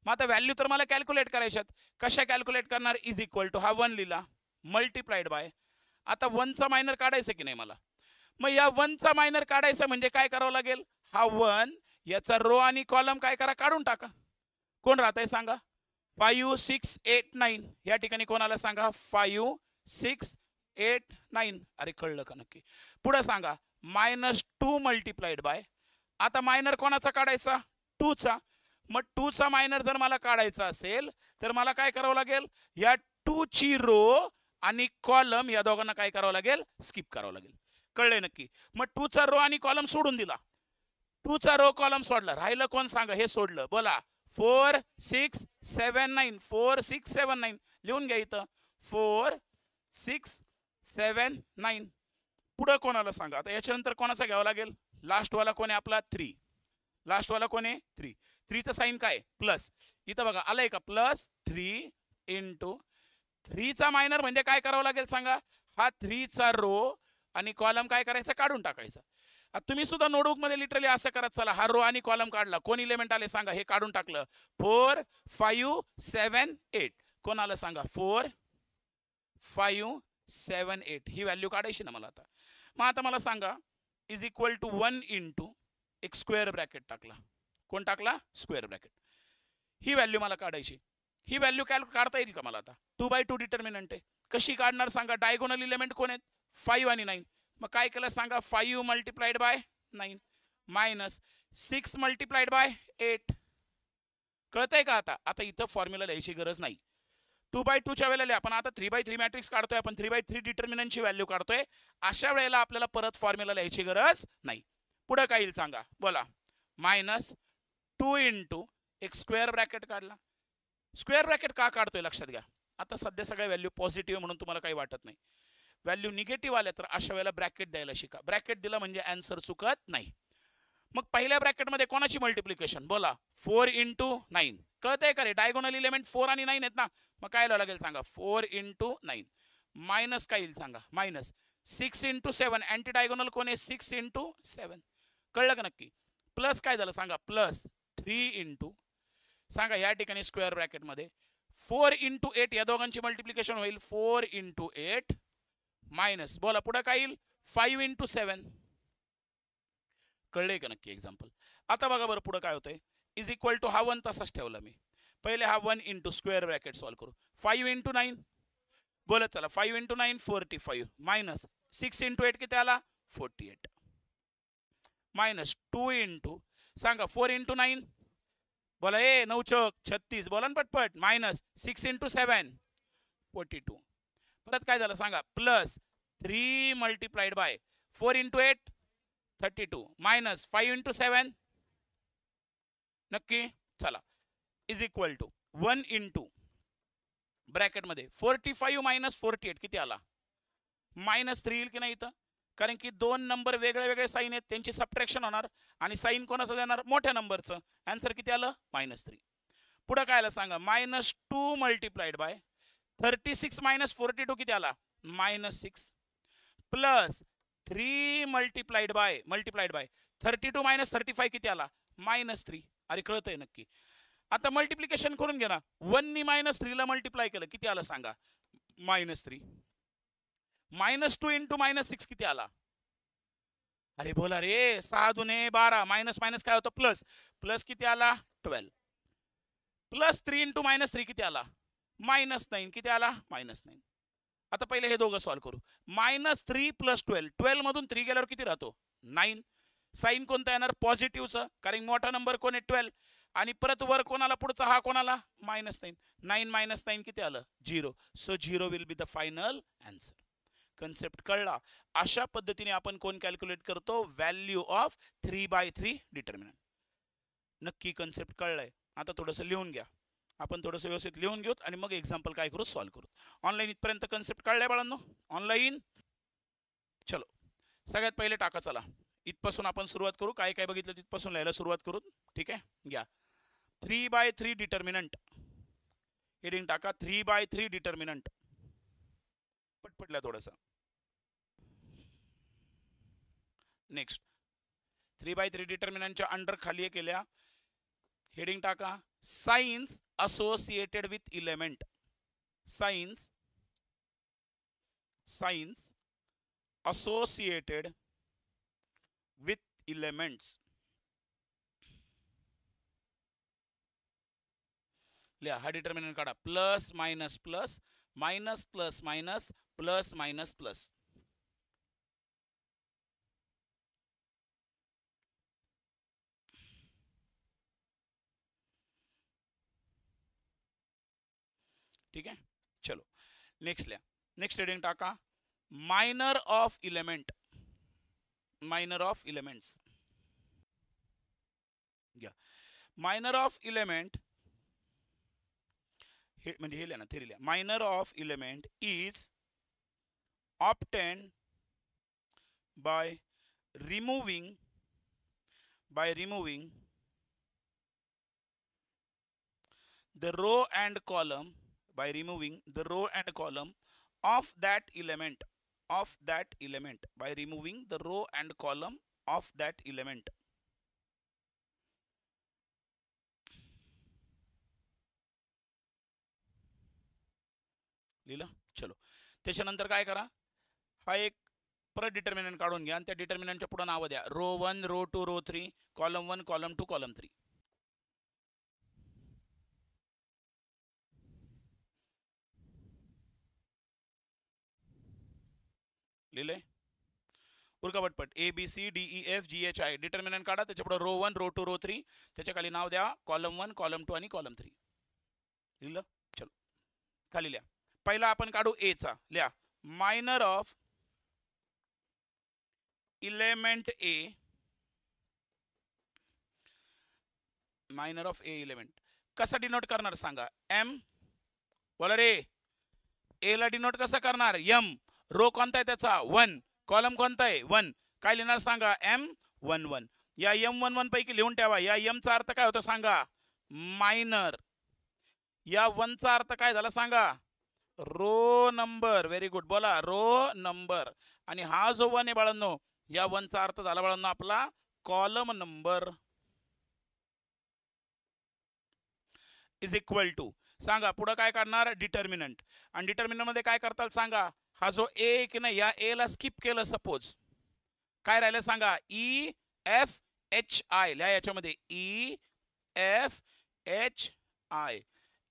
मग आता व्हॅल्यू तर मला कॅल्क्युलेट करायच्यात. कशा कॅल्क्युलेट करणार, इज इक्वल टू हा 1 लिहिला मल्टिप्लाइड बाय, आता 1चा मायनर काढायचं की नाही मला. मग या 1चा मायनर काढायचं म्हणजे काय करावं लागेल, हा 1 याचा रो आणि कॉलम काय करा काढून टाका. कोण राहतंय सांगा, 5 6 8 9. या ठिकाणी कोणाला सांगा 5 6 8 9. अरे कळलं का नक्की. पुढे सांगा -2 मल्टिप्लाइड बाय, आता मायनर कोणाचा काढायचा 2चा. मग 2चा मायनर जर मला काढायचा असेल तर मला काय करावं लागेल, या 2ची रो आणि कॉलम या दोघांना काय करावं लागेल, स्किप करावं लागेल. कळलंय नक्की. मग 2चा रो आणि कॉलम सोडून दिला, 2चा रो कॉलम सोडला, राहिलं कोण सांगा, हे सोडलं. बोला 4 6 7 9. 4 6 7 9 लिहून घ्या इथं, 4 6 7 9. पुढं कोणाला सांगा, आता याच्यानंतर कोणाचा घ्यावं लागेल, लास्टवाला कोण आहे आपला 3. लास्टवाला कोण आहे 3. 3चं साईन काय प्लस. इथं बघा आलंय का, +3 इंटू 3चा मायनर म्हणजे काय करावं लागेल सांगा, हा 3चा रो आणि कॉलम काय करायचं काढून टाकायचं. तुम्ही सुद्धा नोटबुक मध्ये लिटरली असं करत चला, हा रो आणि कॉलम काढला, कोण इलेमेंट आले सांगा, हे काढून टाकलं. 4 5 7 8 कोण आलं सांगा, 4 5 7 8. ही व्हॅल्यू काढायची ना मला आता. मग आता मला सांगा इज इक्वल टू 1 इंटू एक स्क्वेअर ब्रॅकेट टाकला, कोण टाकला स्क्वेअर ब्रॅकेट. ही व्हॅल्यू मला काढायची. ही व्हॅल्यू काढता येईल का मला आता, 2/2 डिटर्मिनंट आहे. कशी काढणार सांगा, डायगोनल इलेमेंट कोण आहेत 5 आणि 9. मग काय केलं सांगा, 5 multiplied bye 9 minus 6 multiplied by 8. कळतंय का आता. आता इथं फॉर्म्युला लिहायची गरज नाही, 2/2च्या वेळेला आपण आता 3/3 मॅट्रिक्स काढतोय, आपण 3/3 डिटर्मिनंटची व्हॅल्यू काढतोय. अशा वेळेला आपल्याला परत फॉर्म्युला लिहायची गरज नाही. पुढे काय येईल सांगा, बोला -2 इंटू एक स्क्वेअर ब्रॅकेट काढला. स्क्वेअर ब्रॅकेट का काढतोय लक्षात घ्या, आता सध्या सगळ्या व्हॅल्यू पॉझिटिव्ह म्हणून तुम्हाला काही वाटत नाही. व्हॅल्यू निगेटिव्ह आल्या तर अशा वेळेला ब्रॅकेट द्यायला शिका. ब्रॅकेट दिला म्हणजे आन्सर चुकत नाही. मग पहिल्या ब्रॅकेटमध्ये कोणाची मल्टिप्लिकेशन, बोला 4 इंटू 9. कळतंय का रे, डायगोनल इलेमेंट 4 आणि 9 आहेत ना. मग काय लिहावं लागेल सांगा, 4 इंटू 9 मायनस काय येईल सांगा, मायनस 6 इंटू 7. अँटी डायगोनल कोण आहे 6 इंटू 7. कळलं का नक्की. प्लस काय झालं सांगा, +3 इंटू सांगा या ठिकाणी स्क्वेअर ब्रॅकेटमध्ये 4 इंटू 8. या दोघांची मल्टिप्लिकेशन होईल 4 इंटू 8 मायनस, बोला पुढे काय येईल 5 इंटू 7. कळलंय का नक्की एक्झाम्पल. आता बघा बरं पुढे काय होतंय, इज इक्वल टू हा 1 तसाच ठेवला मी. पहिले हा 1 इंटू स्क्वेअर ब्रॅकेट सॉल्व करू. 5 इंटू 9 बोलत चला, 5 इंटू 9 45 मायनस 6 इंटू 8 किती आला 48 मायनस 2 इंटू सांगा 4 इंटू 9 बोला 9 चौक 36 बोला ना पटपट, मायनस 6 इंटू 7 42. परत काय झालं सांगा, +3 multiplied by 4 into 8 32 minus 5 into 7 नक्की चला इज इक्वल टू 1 इंटू ब्रॅकेटमध्ये 45 मायनस 48 किती आला, -3 येईल की नाही इथं, कारण की दोन नंबर वेगळे वेगळे साईन आहेत, त्यांची सबट्रॅक्शन होणार आणि साईन कोणाचं देणार मोठ्या नंबरचं. आन्सर किती आलं -3. पुढे काय आलं सांगा, -2 मल्टिप्लाइड बाय 36 मायनस 42 किती आला -6 प्लस 3 मल्टिप्लाइड बाय 32 मायनस 35 किती आला -3. अरे कळतंय नक्की. आता मल्टिप्लिकेशन करून घ्या ना, 1 नी -3 ला मल्टिप्लाय केलं किती आलं सांगा -3. -2 इंटू -6 किती आला, अरे बोला रे 6 दुने 12 मायनस मायनस काय होतं प्लस, प्लस किती आला 12 प्लस 3 इंटू -3 किती आला -9 किती आला -9. आता पहिले हे दोघं सॉल्व करू. -3 प्लस 12, 12 मधून 3 गेल्यावर किती राहतो 9. साईन कोणता येणार पॉझिटिव्हचं, कारण मोठा नंबर कोण आहे 12 आणि परत वर कोणाला पुढचा हा कोणाला -9. 9 मायनस 9 किती आलं 0. So 0 will be the final answer. Concept कळला. अशा पद्धतीने आपण कोण कॅल्क्युलेट करतो, व्हॅल्यू ऑफ 3/3 डिटर्मिनंट. नक्की कन्सेप्ट कळलाय. आता थोडंसं लिहून घ्या, आपण थोडंसं व्यवस्थित लिहून घेऊ आणि मग एक्झाम्पल काय करू सॉल्व करू. ऑनलाईन इथपर्यंत कन्सेप्ट कळलाय बाळांनो, ऑनलाईन चलो सगळ्यात पहिले टाका चला, इथपासून आपण सुरुवात करू. काय काय बघितलं तिथपासून लिहायला सुरुवात करू. ठीक आहे घ्या. 3/3 डिटर्मिनंट हेडिंग टाका 3/3 डिटर्मिनंट. पटपटल्या थोडंसं. नेक्स्ट 3/3 डिटर्मिनंटच्या अंडर खाली केल्या. हेडिंग टाका signs associated with element. Signs associated with elements. लिहा हा डिटर्मिनंट काढा. Plus minus plus minus plus minus plus minus plus. ठीक आहे. चलो नेक्स्ट लिहा. नेक्स्ट हेडिंग टाका minor of element. Minor of elements घ्या. मायनर ऑफ इलेमेंट हे म्हणजे हे लिहा ना, थेरी लिहा. Minor of element is obtained by removing the row and column of that element by removing the row and column of that element. लिहिलं. चलो त्याच्यानंतर काय करा, हा एक परत डिटर्मिनंट काढून घ्या आणि त्या डिटर्मिनंटच्या पुढे नाव द्या. Row 1 row 2 row 3 column 1 column 2 column 3. लिहिले. उरका पटपट. ABCDEFGHI डिटर्मिनंट काढा. त्याच्या पुढे रो 1 रो 2 रो 3 त्याच्या खाली नाव द्या कॉलम 1 कॉलम 2 आणि कॉलम 3. लिहिलं. चलो खाली लिहा. पहिला आपण काढू ए चा. लिहा minor of element A. Minor of A element कसा डिनोट करणार सांगा. एम बोला रे. ए ला डिनोट कसं करणार. एम. रो कोणता आहे त्याचा 1. कॉलम कोणता आहे 1. काय लिहिणार सांगा M11. या M11 पैकी लिहून ठेवा. या M चा अर्थ काय होता सांगा मायनर. या 1 चा अर्थ काय झाला सांगा रो नंबर. Very good. बोला रो नंबर. आणि हा जो 1 आहे बाळांनो, या 1 चा अर्थ झाला बाळांनो आपला column number. Is equal to सांगा पुढे काय काढणार डिटर्मिनंट. आणि डिटर्मिनंट मध्ये काय करताल सांगा. हा जो ए की नाही या ए ला स्किप केलं सपोज. काय राहिलं सांगा EFHI. लिहा याच्यामध्ये EFHI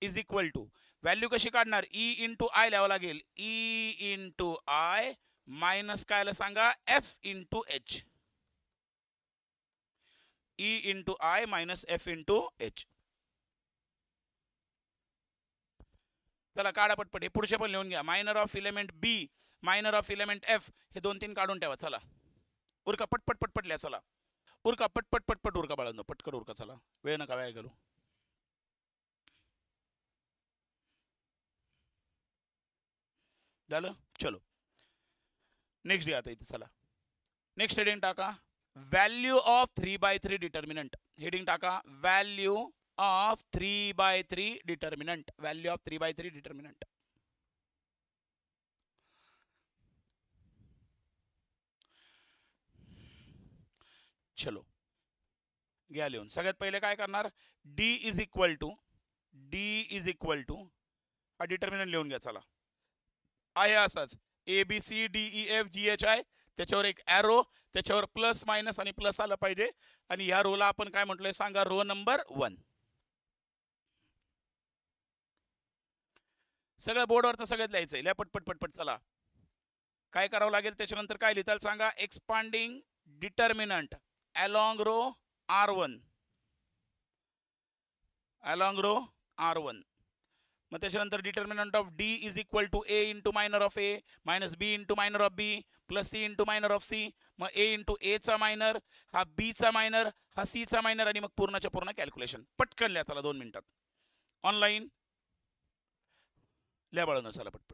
is equal to value कशी काढणार. E इंटू आय लिहावं लागेल. E इंटू आय मायनस काय सांगा F into H. E into I minus F into H. चला काढा पटपट. हे पुढचे पण लिहून घ्या. Minor of element B minor of element F हे 2-3 काढून ठेवा. चला उरका पटपट पटपट लिहा. चला उरका पटपट पटपट उरका बाळांनो पटकन उरका. चला वेळ नका वाया घालू. झालं. चलो नेक्स्ट द्या आता इथे. चला नेक्स्ट हेडिंग टाका व्हॅल्यू ऑफ 3/3 डिटर्मिनंट. हेडिंग टाका value of 3/3 determinant. Value of 3/3 determinant. चलो घ्या लिहून. सगळ्यात पहिले काय करणार D इज इक्वल टू हा डिटर्मिनंट लिहून घ्या. चला आहे असाच ABCDEFGHI. त्याच्यावर एक ॲरो, त्याच्यावर प्लस मायनस आणि प्लस आलं पाहिजे. आणि ह्या रोला आपण काय म्हटलंय सांगा रो नंबर 1. सगळं बोर्डवरचं सगळ्यात लिहायचंय. लिहा पटपट पटपट. चला काय करावं लागेल त्याच्यानंतर काय लिहिताल सांगा expanding determinant along row R1. Along row R1. मग त्याच्यानंतर determinant of D is equal to A into minor of A minus B into minor of B plus C into minor of C. मग A इंटू A चा मायनर, हा B चा मायनर, हा C चा मायनर आणि मग पूर्णच्या पूर्ण कॅल्क्युलेशन. पटकन लिहा. चला 2 मिनिटात ऑनलाईन लिहा बाळांनो. चला पटपट.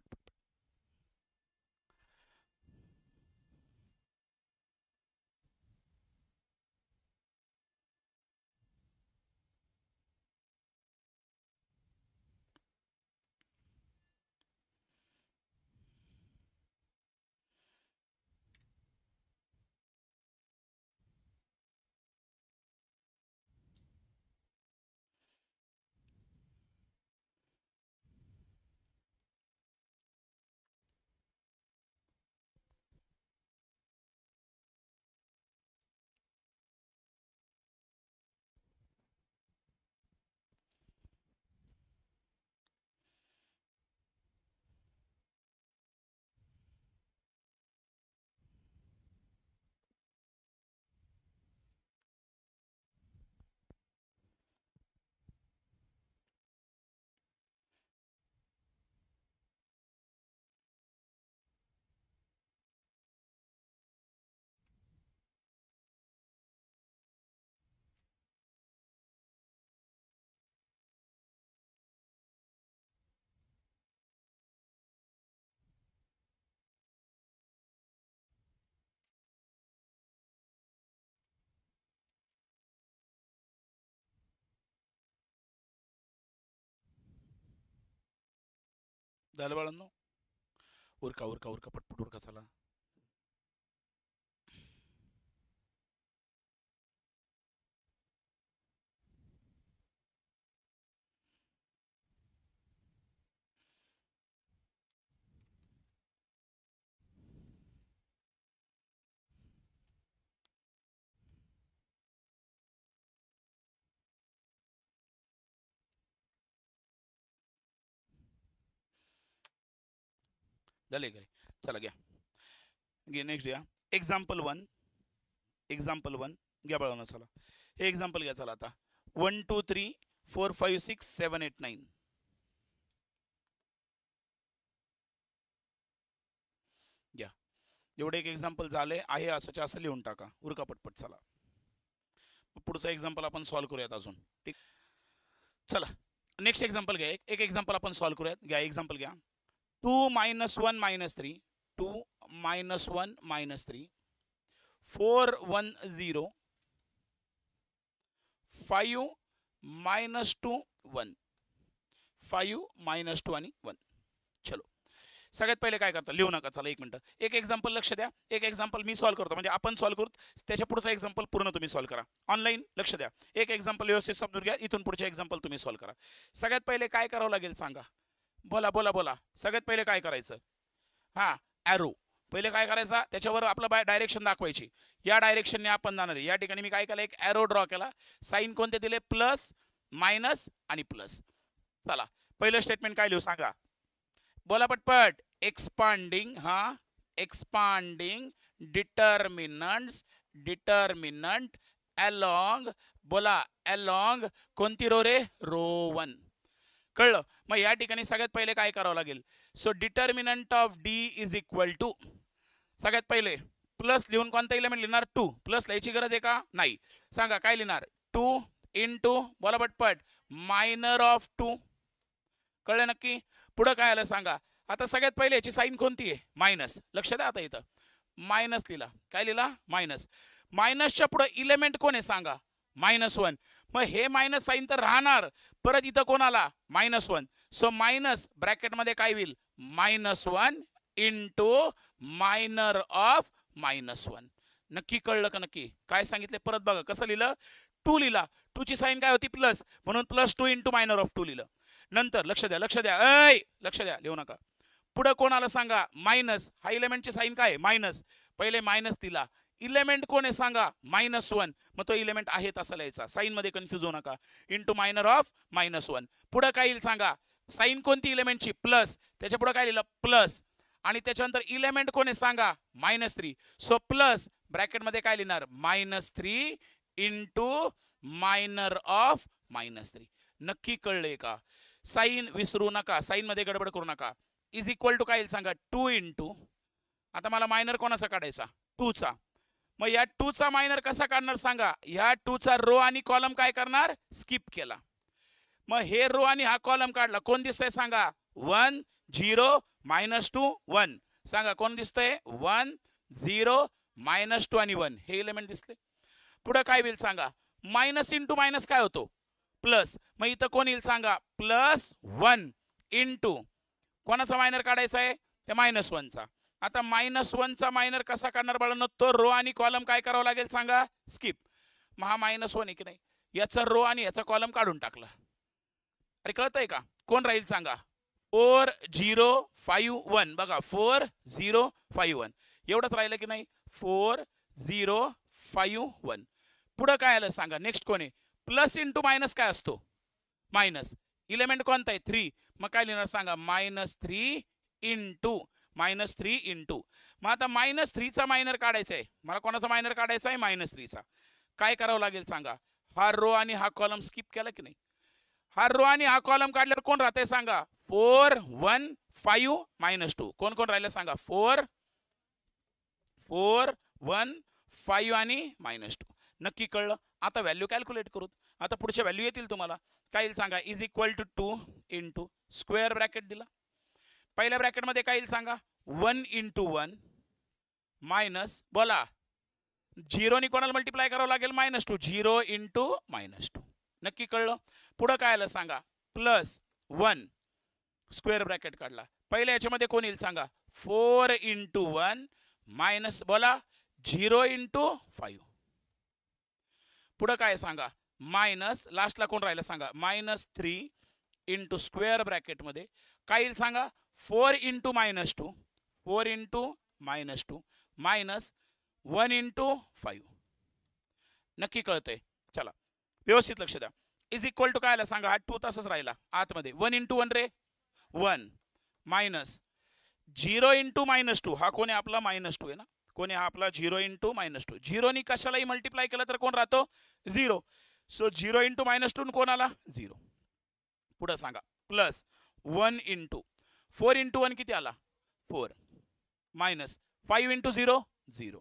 झालं बाळांनो, उरका उरका उरका पटपट उरका चला. झाले काय? चला घ्या नेक्स्ट घ्या. एक्झाम्पल 1 घ्या बाळांनो. चला हे एक्झाम्पल घ्या. चला आता 1 2 3 4 5 6 7 8 9 घ्या. एवढे एक एक्झाम्पल झाले आहे असंच्या असं लिहून टाका. उरका पटपट चला. पुढचा एक्झाम्पल आपण सॉल्व्ह करूयात अजून. ठीक, चला नेक्स्ट एक्झाम्पल घ्या. एक एक्झाम्पल आपण सॉल्व्ह करूयात. घ्या एक्झाम्पल घ्या. 2 - 1 - 3 2 - 1 - 3 4 1 0 5 - 2 1 5 - 2 आणि 1. चलो सगळ्यात पहिले काय करता लिहू नका. चला 1 मिनिट. एक एक्झाम्पल लक्ष द्या. एक एक्झाम्पल मी सॉल्व्ह करतो म्हणजे आपण सॉल्व्ह करू. त्याच्या पुढचा एक्झाम्पल पूर्ण तुम्ही सॉल्व्ह करा. ऑनलाईन लक्ष द्या. एक एक्झाम्पल व्यवस्थित समजून घ्या. इथून पुढचे एक्झाम्पल तुम्ही सॉल्व्ह करा. सगळ्यात पहिले काय करावं लागेल सांगा. बोला बोला बोला. सगळ्यात पहिले काय करायचं. हां ॲरो. पहिले काय करायचा त्याच्यावर आपलं डायरेक्शन दाखवायची. या डायरेक्शनने आपण जाणार आहे. या ठिकाणी मी काय केलं एक ॲरो ड्रॉ केला. साईन कोणते दिले प्लस मायनस आणि प्लस. चला पहिलं स्टेटमेंट काय लिहू सांगा. बोला पटपट. Expanding expanding determinant along. बोला अलॉंग कोणती रो रे रो 1. कळलं. मग या ठिकाणी सगळ्यात पहिले काय करावं लागेल. So determinant of D is equal to सगळ्यात पहिले प्लस लिहून कोणता इलेमेंट लिहिणार 2. प्लस लिहायची गरज आहे का नाही. सांगा काय लिहिणार 2 इंटू बोला पटपट मायनर ऑफ 2. कळलं नक्की. पुढं काय आलं सांगा. आता सगळ्यात पहिले याची साईन कोणती आहे मायनस. लक्ष द्या. आता इथं मायनस लिहिला. काय लिहिला मायनस. मायनसच्या पुढे इलेमेंट कोण आहे सांगा -1. मग हे मायनस साईन तर राहणार. परत इथं कोण आला -1. सो मायनस ब्रॅकेटमध्ये काय होईल -1 इंटू मायनर ऑफ -1. नक्की कळलं का. नक्की काय सांगितले परत बघा. कसं लिहिलं 2 लिहिला. 2 ची साईन काय होती प्लस म्हणून +2 इंटू मायनर ऑफ 2 लिहिलं. नंतर लक्ष द्या लक्ष द्या लिहू नका. पुढं कोण आलं सांगा मायनस. हा इलेमेंटची साईन काय मायनस. पहिले मायनस दिला. इलेमेंट कोण आहे सांगा -1. मग तो इलेमेंट आहे तसा लिहायचा. साईन मध्ये कन्फ्युज होऊ नका. Into minor of -1. पुढं काय येईल सांगा. साईन कोणती इलेमेंटची प्लस. त्याच्या पुढे काय लिहिलं प्लस आणि त्याच्यानंतर इलेमेंट कोण आहे सांगा -3. सो प्लस ब्रॅकेटमध्ये काय लिहिणार -3 इंटू मायनर ऑफ -3. नक्की कळलंय का. साईन विसरू नका. साईन मध्ये गडबड करू नका. इज इक्वल टू काय येईल सांगा 2 इंटू. आता मला मायनर कोणाचा काढायचा 2चा. मग या 2चा मायनर कसा काढणार सांगा. ह्या 2चा रो आणि कॉलम काय करणार स्किप केला. मग हे रो आणि हा कॉलम काढला. कोण दिसतंय सांगा 1 0 -2 1. सांगा कोण दिसतंय 1 0 -2 आणि 1. हे एलिमेंट दिसले. पुढे काय होईल सांगा मायनस इंटू मायनस काय होतो प्लस. मग इथं कोण येईल सांगा +1 इंटू कोणाचा मायनर काढायचा आहे त्या -1चा. आता -1चा मायनर कसा काढणार बाळांनो. तो रो आणि कॉलम काय करावं लागेल सांगा स्किप. मग हा -1 आहे की नाही. याचा रो आणि याचा कॉलम काढून टाकला. अरे कळतंय का. कोण राहील सांगा 4 0 5 1. बघा 4 0 5 1 एवढंच राहिलं की नाही 4 0 5 1. पुढं काय आलं सांगा नेक्स्ट कोण आहे. प्लस इंटू मायनस काय असतो मायनस. इलेमेंट कोणता आहे 3. मग काय लिहिणार सांगा -3 इंटू -3 इंटू. मग आता -3चा मायनर काढायचा आहे. मला कोणाचा मायनर काढायचा आहे -3चा. काय करावं लागेल सांगा. हा रो आणि हा कॉलम स्किप केला की नाही. हा रो आणि हा कॉलम काढल्यावर कोण राहतंय सांगा 4 1 5 -2. कोण कोण राहिलं सांगा 4 1 5 आणि -2. नक्की कळलं. आता व्हॅल्यू कॅल्क्युलेट करू. आता पुढच्या व्हॅल्यू येतील तुम्हाला. काय येईल सांगा is equal to 2 into square bracket दिला. पहिल्या ब्रॅकेटमध्ये काय येईल सांगा 1 इंटू 1 मायनस बोला 0 नि कोणाला मल्टिप्लाय करावं लागेल -2 0 इंटू -2. नक्की कळलं. पुढं काय आलं सांगा +1 स्क्वेअर ब्रॅकेट काढला पहिल्या याच्यामध्ये कोण येईल सांगा 4 इंटू 1 मायनस बोला 0 इंटू 5. पुढं काय सांगा मायनस लास्टला कोण राहिलं सांगा -3 इंटू स्क्वेअर ब्रॅकेटमध्ये काय येईल सांगा 4 इंटू -2 4 इंटू -2 मायनस 1 इंटू 5. नक्की कळतंय. चला व्यवस्थित लक्ष द्या. इज इक्वल टू काय आला सांगा हा 2 तसंच राहिला आतमध्ये 1 इंटू 1 रे 1 मायनस 0 इंटू -2 हा कोण आहे आपला -2 आहे ना कोण आहे हा आपला 0 इंटू -2 झिरोनी कशालाही मल्टिप्लाय केलं तर कोण राहतो 0. सो 0 इंटू -2 कोण आला 0. पुढे सांगा प्लस 1 इंटू 4 इंटू 1 किती आला 4 मायनस 5 इंटू 0 0.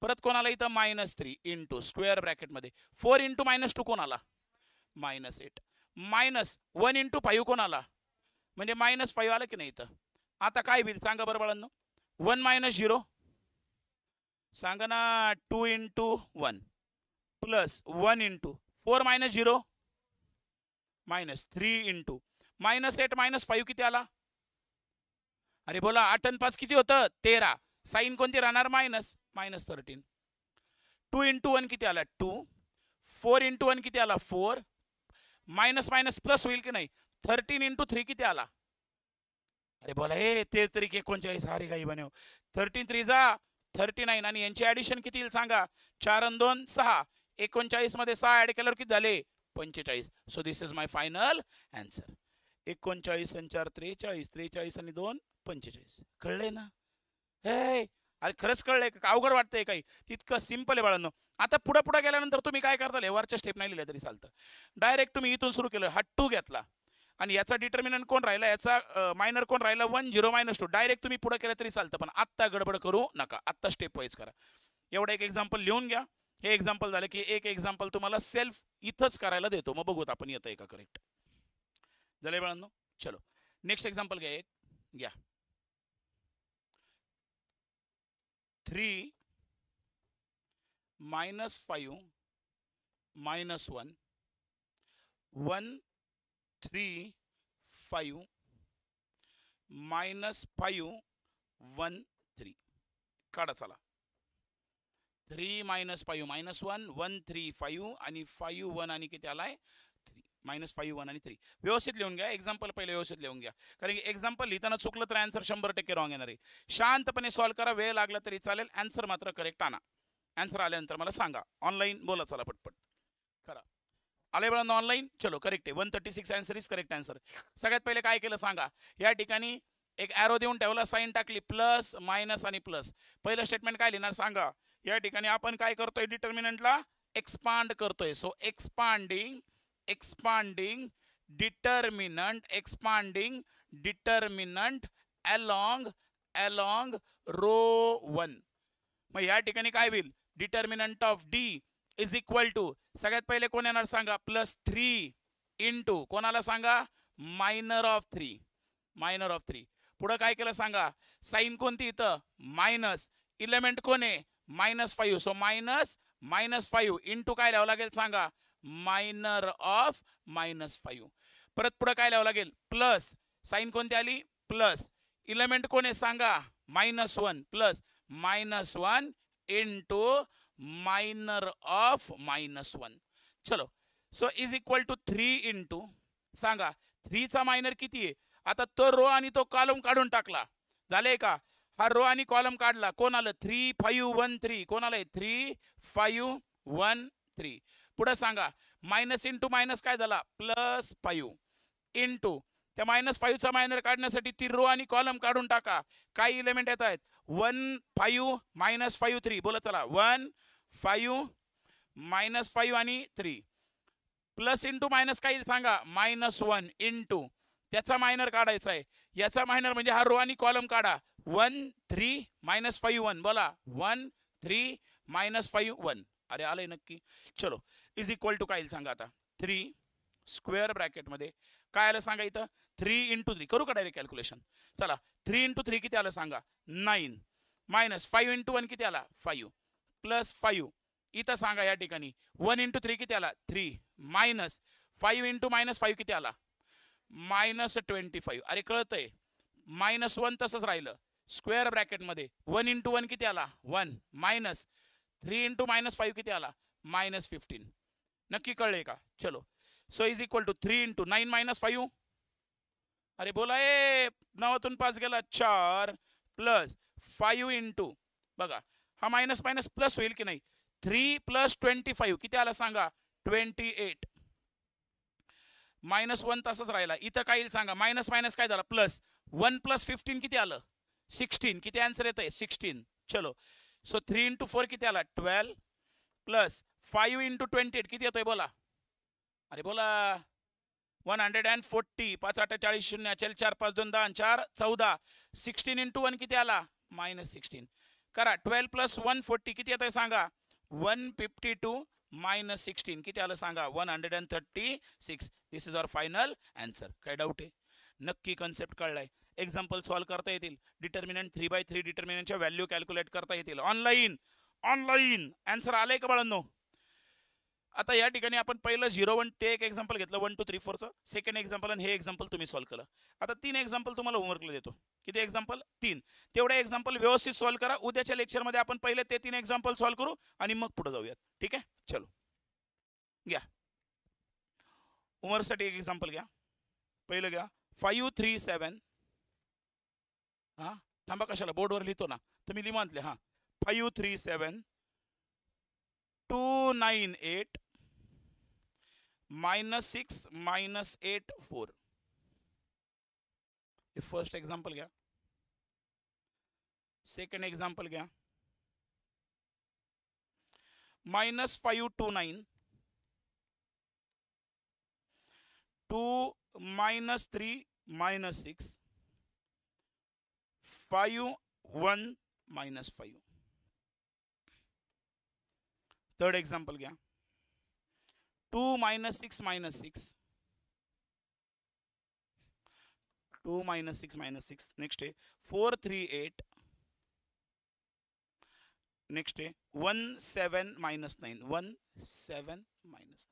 परत कोण आला इथं -3 इंटू स्क्वेअर ब्रॅकेटमध्ये 4 इंटू -2 कोण आला -8 मायनस 1 इंटू 5 कोण आला म्हणजे -5 आलं की नाही इथं. आता काय होईल सांगा बरं बाळांनो 1 मायनस 0 सांगा ना 2 into 1 plus 1 into 4 minus 0 minus 3 into -8 -5 किती आला अरे बोला 8 आणि 5 किती होतं 13 साइन कोणती राहणार -13. 2 इंटू 1 किती आला 2 4 इंटू 1 किती आला 4 मायनस मायनस प्लस होईल की नाही 13 इंटू 3 किती आला अरे बोला हे 33 39 अरे काही बनव 13 3 जा 39 आणि यांची ऍडिशन किती येईल सांगा 4 आणि 2 6 39 मध्ये 6 ऍड केल्यावर किती झाले 45. So this is my final answer 39 आणि 4 43 43 आणि 2 45. कळले ना हे अरे खरंच कळलंय का अवघड वाटतंय काही तितकं सिंपल आहे बाळांनो. आता पुढे पुढे गेल्यानंतर तुम्ही काय करता वरच्या स्टेप नाही लिहिल्या तरी चालतं. डायरेक्ट तुम्ही इथून सुरू केलं हा 2 घेतला आणि याचा डिटर्मिनंट कोण राहिला याचा मायनर कोण राहिला 1 0 -2 डायरेक्ट तुम्ही पुढे केलं तरी चालतं. पण आत्ता गडबड करू नका आत्ता स्टेप वाईज करा. एवढं एक एक्झाम्पल लिहून घ्या. हे एक्झाम्पल झालं की एक एक्झाम्पल तुम्हाला सेल्फ इथंच करायला देतो मग बघूत आपण येतं का करेक्ट झालंय बाळांनो. चलो नेक्स्ट एक्झाम्पल घ्या एक घ्या 3 -5 -1 1 3 5 -5 1 3 काढा चला 3 -5 -1 1 3 5 आणि 5 1 आणि किती आलाय 3 -5 1 आणि 3 व्यवस्थित लिहून घ्या. एक्झाम्पल पहिले व्यवस्थित लिहून घ्या कारण की एक्झाम्पल लिहिताना चुकलं तर आन्सर 100% रॉंग येणार आहे. शांतपणे सॉल्व करा वेळ लागला तरी चालेल आन्सर मात्र करेक्ट आणा. आन्सर आल्यानंतर मला सांगा ऑनलाईन बोला चला पटपट करा. आले बळा ऑनलाईन चलो करेक्ट आहे 136 आन्सर इज करेक्ट आन्सर. सगळ्यात पहिले काय केलं सांगा या ठिकाणी एक ॲरो देऊन ठेवला साइन टाकली प्लस मायनस आणि प्लस. पहिलं स्टेटमेंट काय लिहिणार सांगा या ठिकाणी आपण काय करतोय डिटर्मिनंटला एक्सपांड करतोय. So expanding determinant along row 1. मग या ठिकाणी काय होईल determinant of D is equal to सगळ्यात पहिले कोण येणार सांगा +3 इंटू कोणाला सांगा मायनर ऑफ 3 पुढे काय केलं सांगा साइन कोणती इथं मायनस इलेमेंट कोण आहे -5 सो -5 इंटू काय लिहावं लागेल सांगा मायनर ऑफ -5. परत पुढे काय लिहावं लागेल प्लस साइन कोणती आली प्लस इलेमेंट कोण आहे सांगा -1 प्लस -1 इंटू मायनर ऑफ -1. चलो so is equal to 3 into सांगा 3 चा मायनर किती आहे आता तो रो आणि तो कॉलम काढून टाकला झाले का. हा रो आणि कॉलम काढला कोण आलं 3 5 1 3 कोण आलंय 3 5 1 3. पुढे सांगा मायनस इंटू मायनस काय झाला +5 इंटू त्या -5 चा मायनर काढण्यासाठी ती रो आणि कॉलम काढून टाका. काही इलेमेंट येत आहेत 1 5 -5 3 बोला चला 1 5 -5 आणि 3 प्लस इंटू मायनस काय सांगा -1 इंटू त्याचा मायनर काढायचा आहे याचा मायनर म्हणजे हा रो आणि कॉलम काढा 1 3 -5 1 बोला 1 3 -5 1. अरे आलंय नक्की. चलो इज इक्वल टू काय सांगा आता 3 स्क्वेअर ब्रॅकेट मध्ये काय आलं सांगा इथं 3 इंटू 3 करू का डायरेक्ट कॅल्क्युलेशन चला 3 इंटू 3 किती आलं सांगा 9 मायनस 5 इंटू 1 किती आला 5 प्लस 5 इथं सांगा या ठिकाणी 1 इंटू 3 किती आला 3 मायनस 5 इंटू -5 किती आला -25. अरे कळतंय -1 तसंच राहिलं. स्क्वेअर ब्रॅकेटमध्ये 1 × 1 किती आला 1 मायनस 3 × -5 किती आला -15. नक्की कळले का? चलो सो इज इक्वल टू 3 × 9 - 5. अरे बोला ए 9तून 5 गेला 4 प्लस 5 इंटू बघा हा मायनस मायनस प्लस होईल की नाही 3 + 25 किती आला सांगा 28. -1 तसंच राहिला. इथं काय येईल सांगा मायनस मायनस काय झाला प्लस 1 + 15 किती आलं 16. किती आन्सर येतंय 16. चलो सो 3 × 4 किती आला 12 प्लस 5 × 28 किती येतोय बोला. अरे बोला 140. 5 × 8 = 40 0 4 5 2 10 4 14. 16 × 1 किती आला -16. करा 12 + 140 किती येतोय सांगा 152 -16 किती आलं सांगा 136. दिस इज आवर फायनल आन्सर. काय डाऊट आहे? नक्की कन्सेप्ट कळलाय. एक्झाम्पल सॉल्व करता येतील. डिटर्मिनंट 3/3 डिटर्मिनंटच्या व्हॅल्यू कॅल्क्युलेट करता येतील ऑनलाईन. आन्सर आलंय का बाळांनो? आता या ठिकाणी आपण पहिलं 0 1 ते एक एक्झाम्पल घेतलं 1 2 3 4चं. सेकंड एक्झाम्पल आणि हे एक्झाम्पल तुम्ही सॉल्व केलं. आता 3 एक्झाम्पल तुम्हाला होमवर्कला देतो. किती एक्झाम्पल 3. तेवढे एक्झाम्पल व्यवस्थित सॉल्व करा. उद्याच्या लेक्चरमध्ये आपण पहिले ते 3 एक्झाम्पल सॉल्व करू आणि मग पुढे जाऊयात. ठीक आहे चलो घ्या. होमवर्कसाठी एक एक्झाम्पल घ्या. पहिलं घ्या 5 3 7. हां थांबा कशाला बोर्डवर लिहितो ना तुम्ही लिमांतले. हां 5 3 7 2 9 8 -6 -8 4. हे फर्स्ट एक्झाम्पल घ्या. सेकंड एक्झाम्पल घ्या -5 2 9 2 -3 -6 5 1 -5. थर्ड एक्झाम्पल घ्या 2 -6 -6 2 -6 -6. नेक्स्ट आहे 4 3 8. नेक्स्ट आहे 1 7 -9 1 7 -9.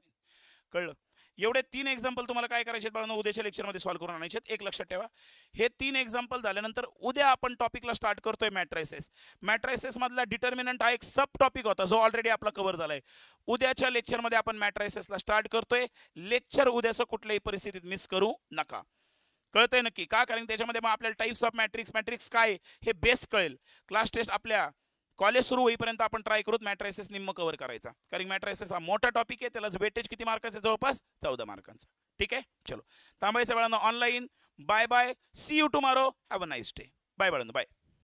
कळलं? एवढे 3 एक्झाम्पल तुम्हाला काय करायचे बाळांनो उद्याच्या लेक्चरमध्ये सॉल्व करून आणायचे. एक लक्षात ठेवा हे 3 एक्झाम्पल झाल्यानंतर उद्या आपण टॉपिकला स्टार्ट करतोय मॅट्रायसेस. मॅट्रायसेस मधला डिटर्मिनंट हा एक सब टॉपिक होता जो ऑलरेडी आपला कव्हर झालाय. उद्याच्या लेक्चरमध्ये आपण मॅट्रायसेसला स्टार्ट करतोय. लेक्चर उद्याचं कुठल्याही परिस्थितीत मिस करू नका. कळतंय नक्की का? कारण त्याच्यामध्ये मग आपल्याला टाइप्स ऑफ मॅट्रिक्स काय हे बेस कळेल. क्लास टेस्ट आपल्या कॉलेज सुरू होईपर्यंत आपण ट्राय करूत मॅट्रायसेस निम्म कव्हर करायचा. कारण मॅट्रायसेस हा मोठा टॉपिक आहे. त्याला वेटेज किती मार्काचं जवळपास 14 मार्कांचं. ठीक आहे चलो थांबायचं बाळांनो online. Bye bye. See you tomorrow. Have a nice day. Bye बाळांनो बाय.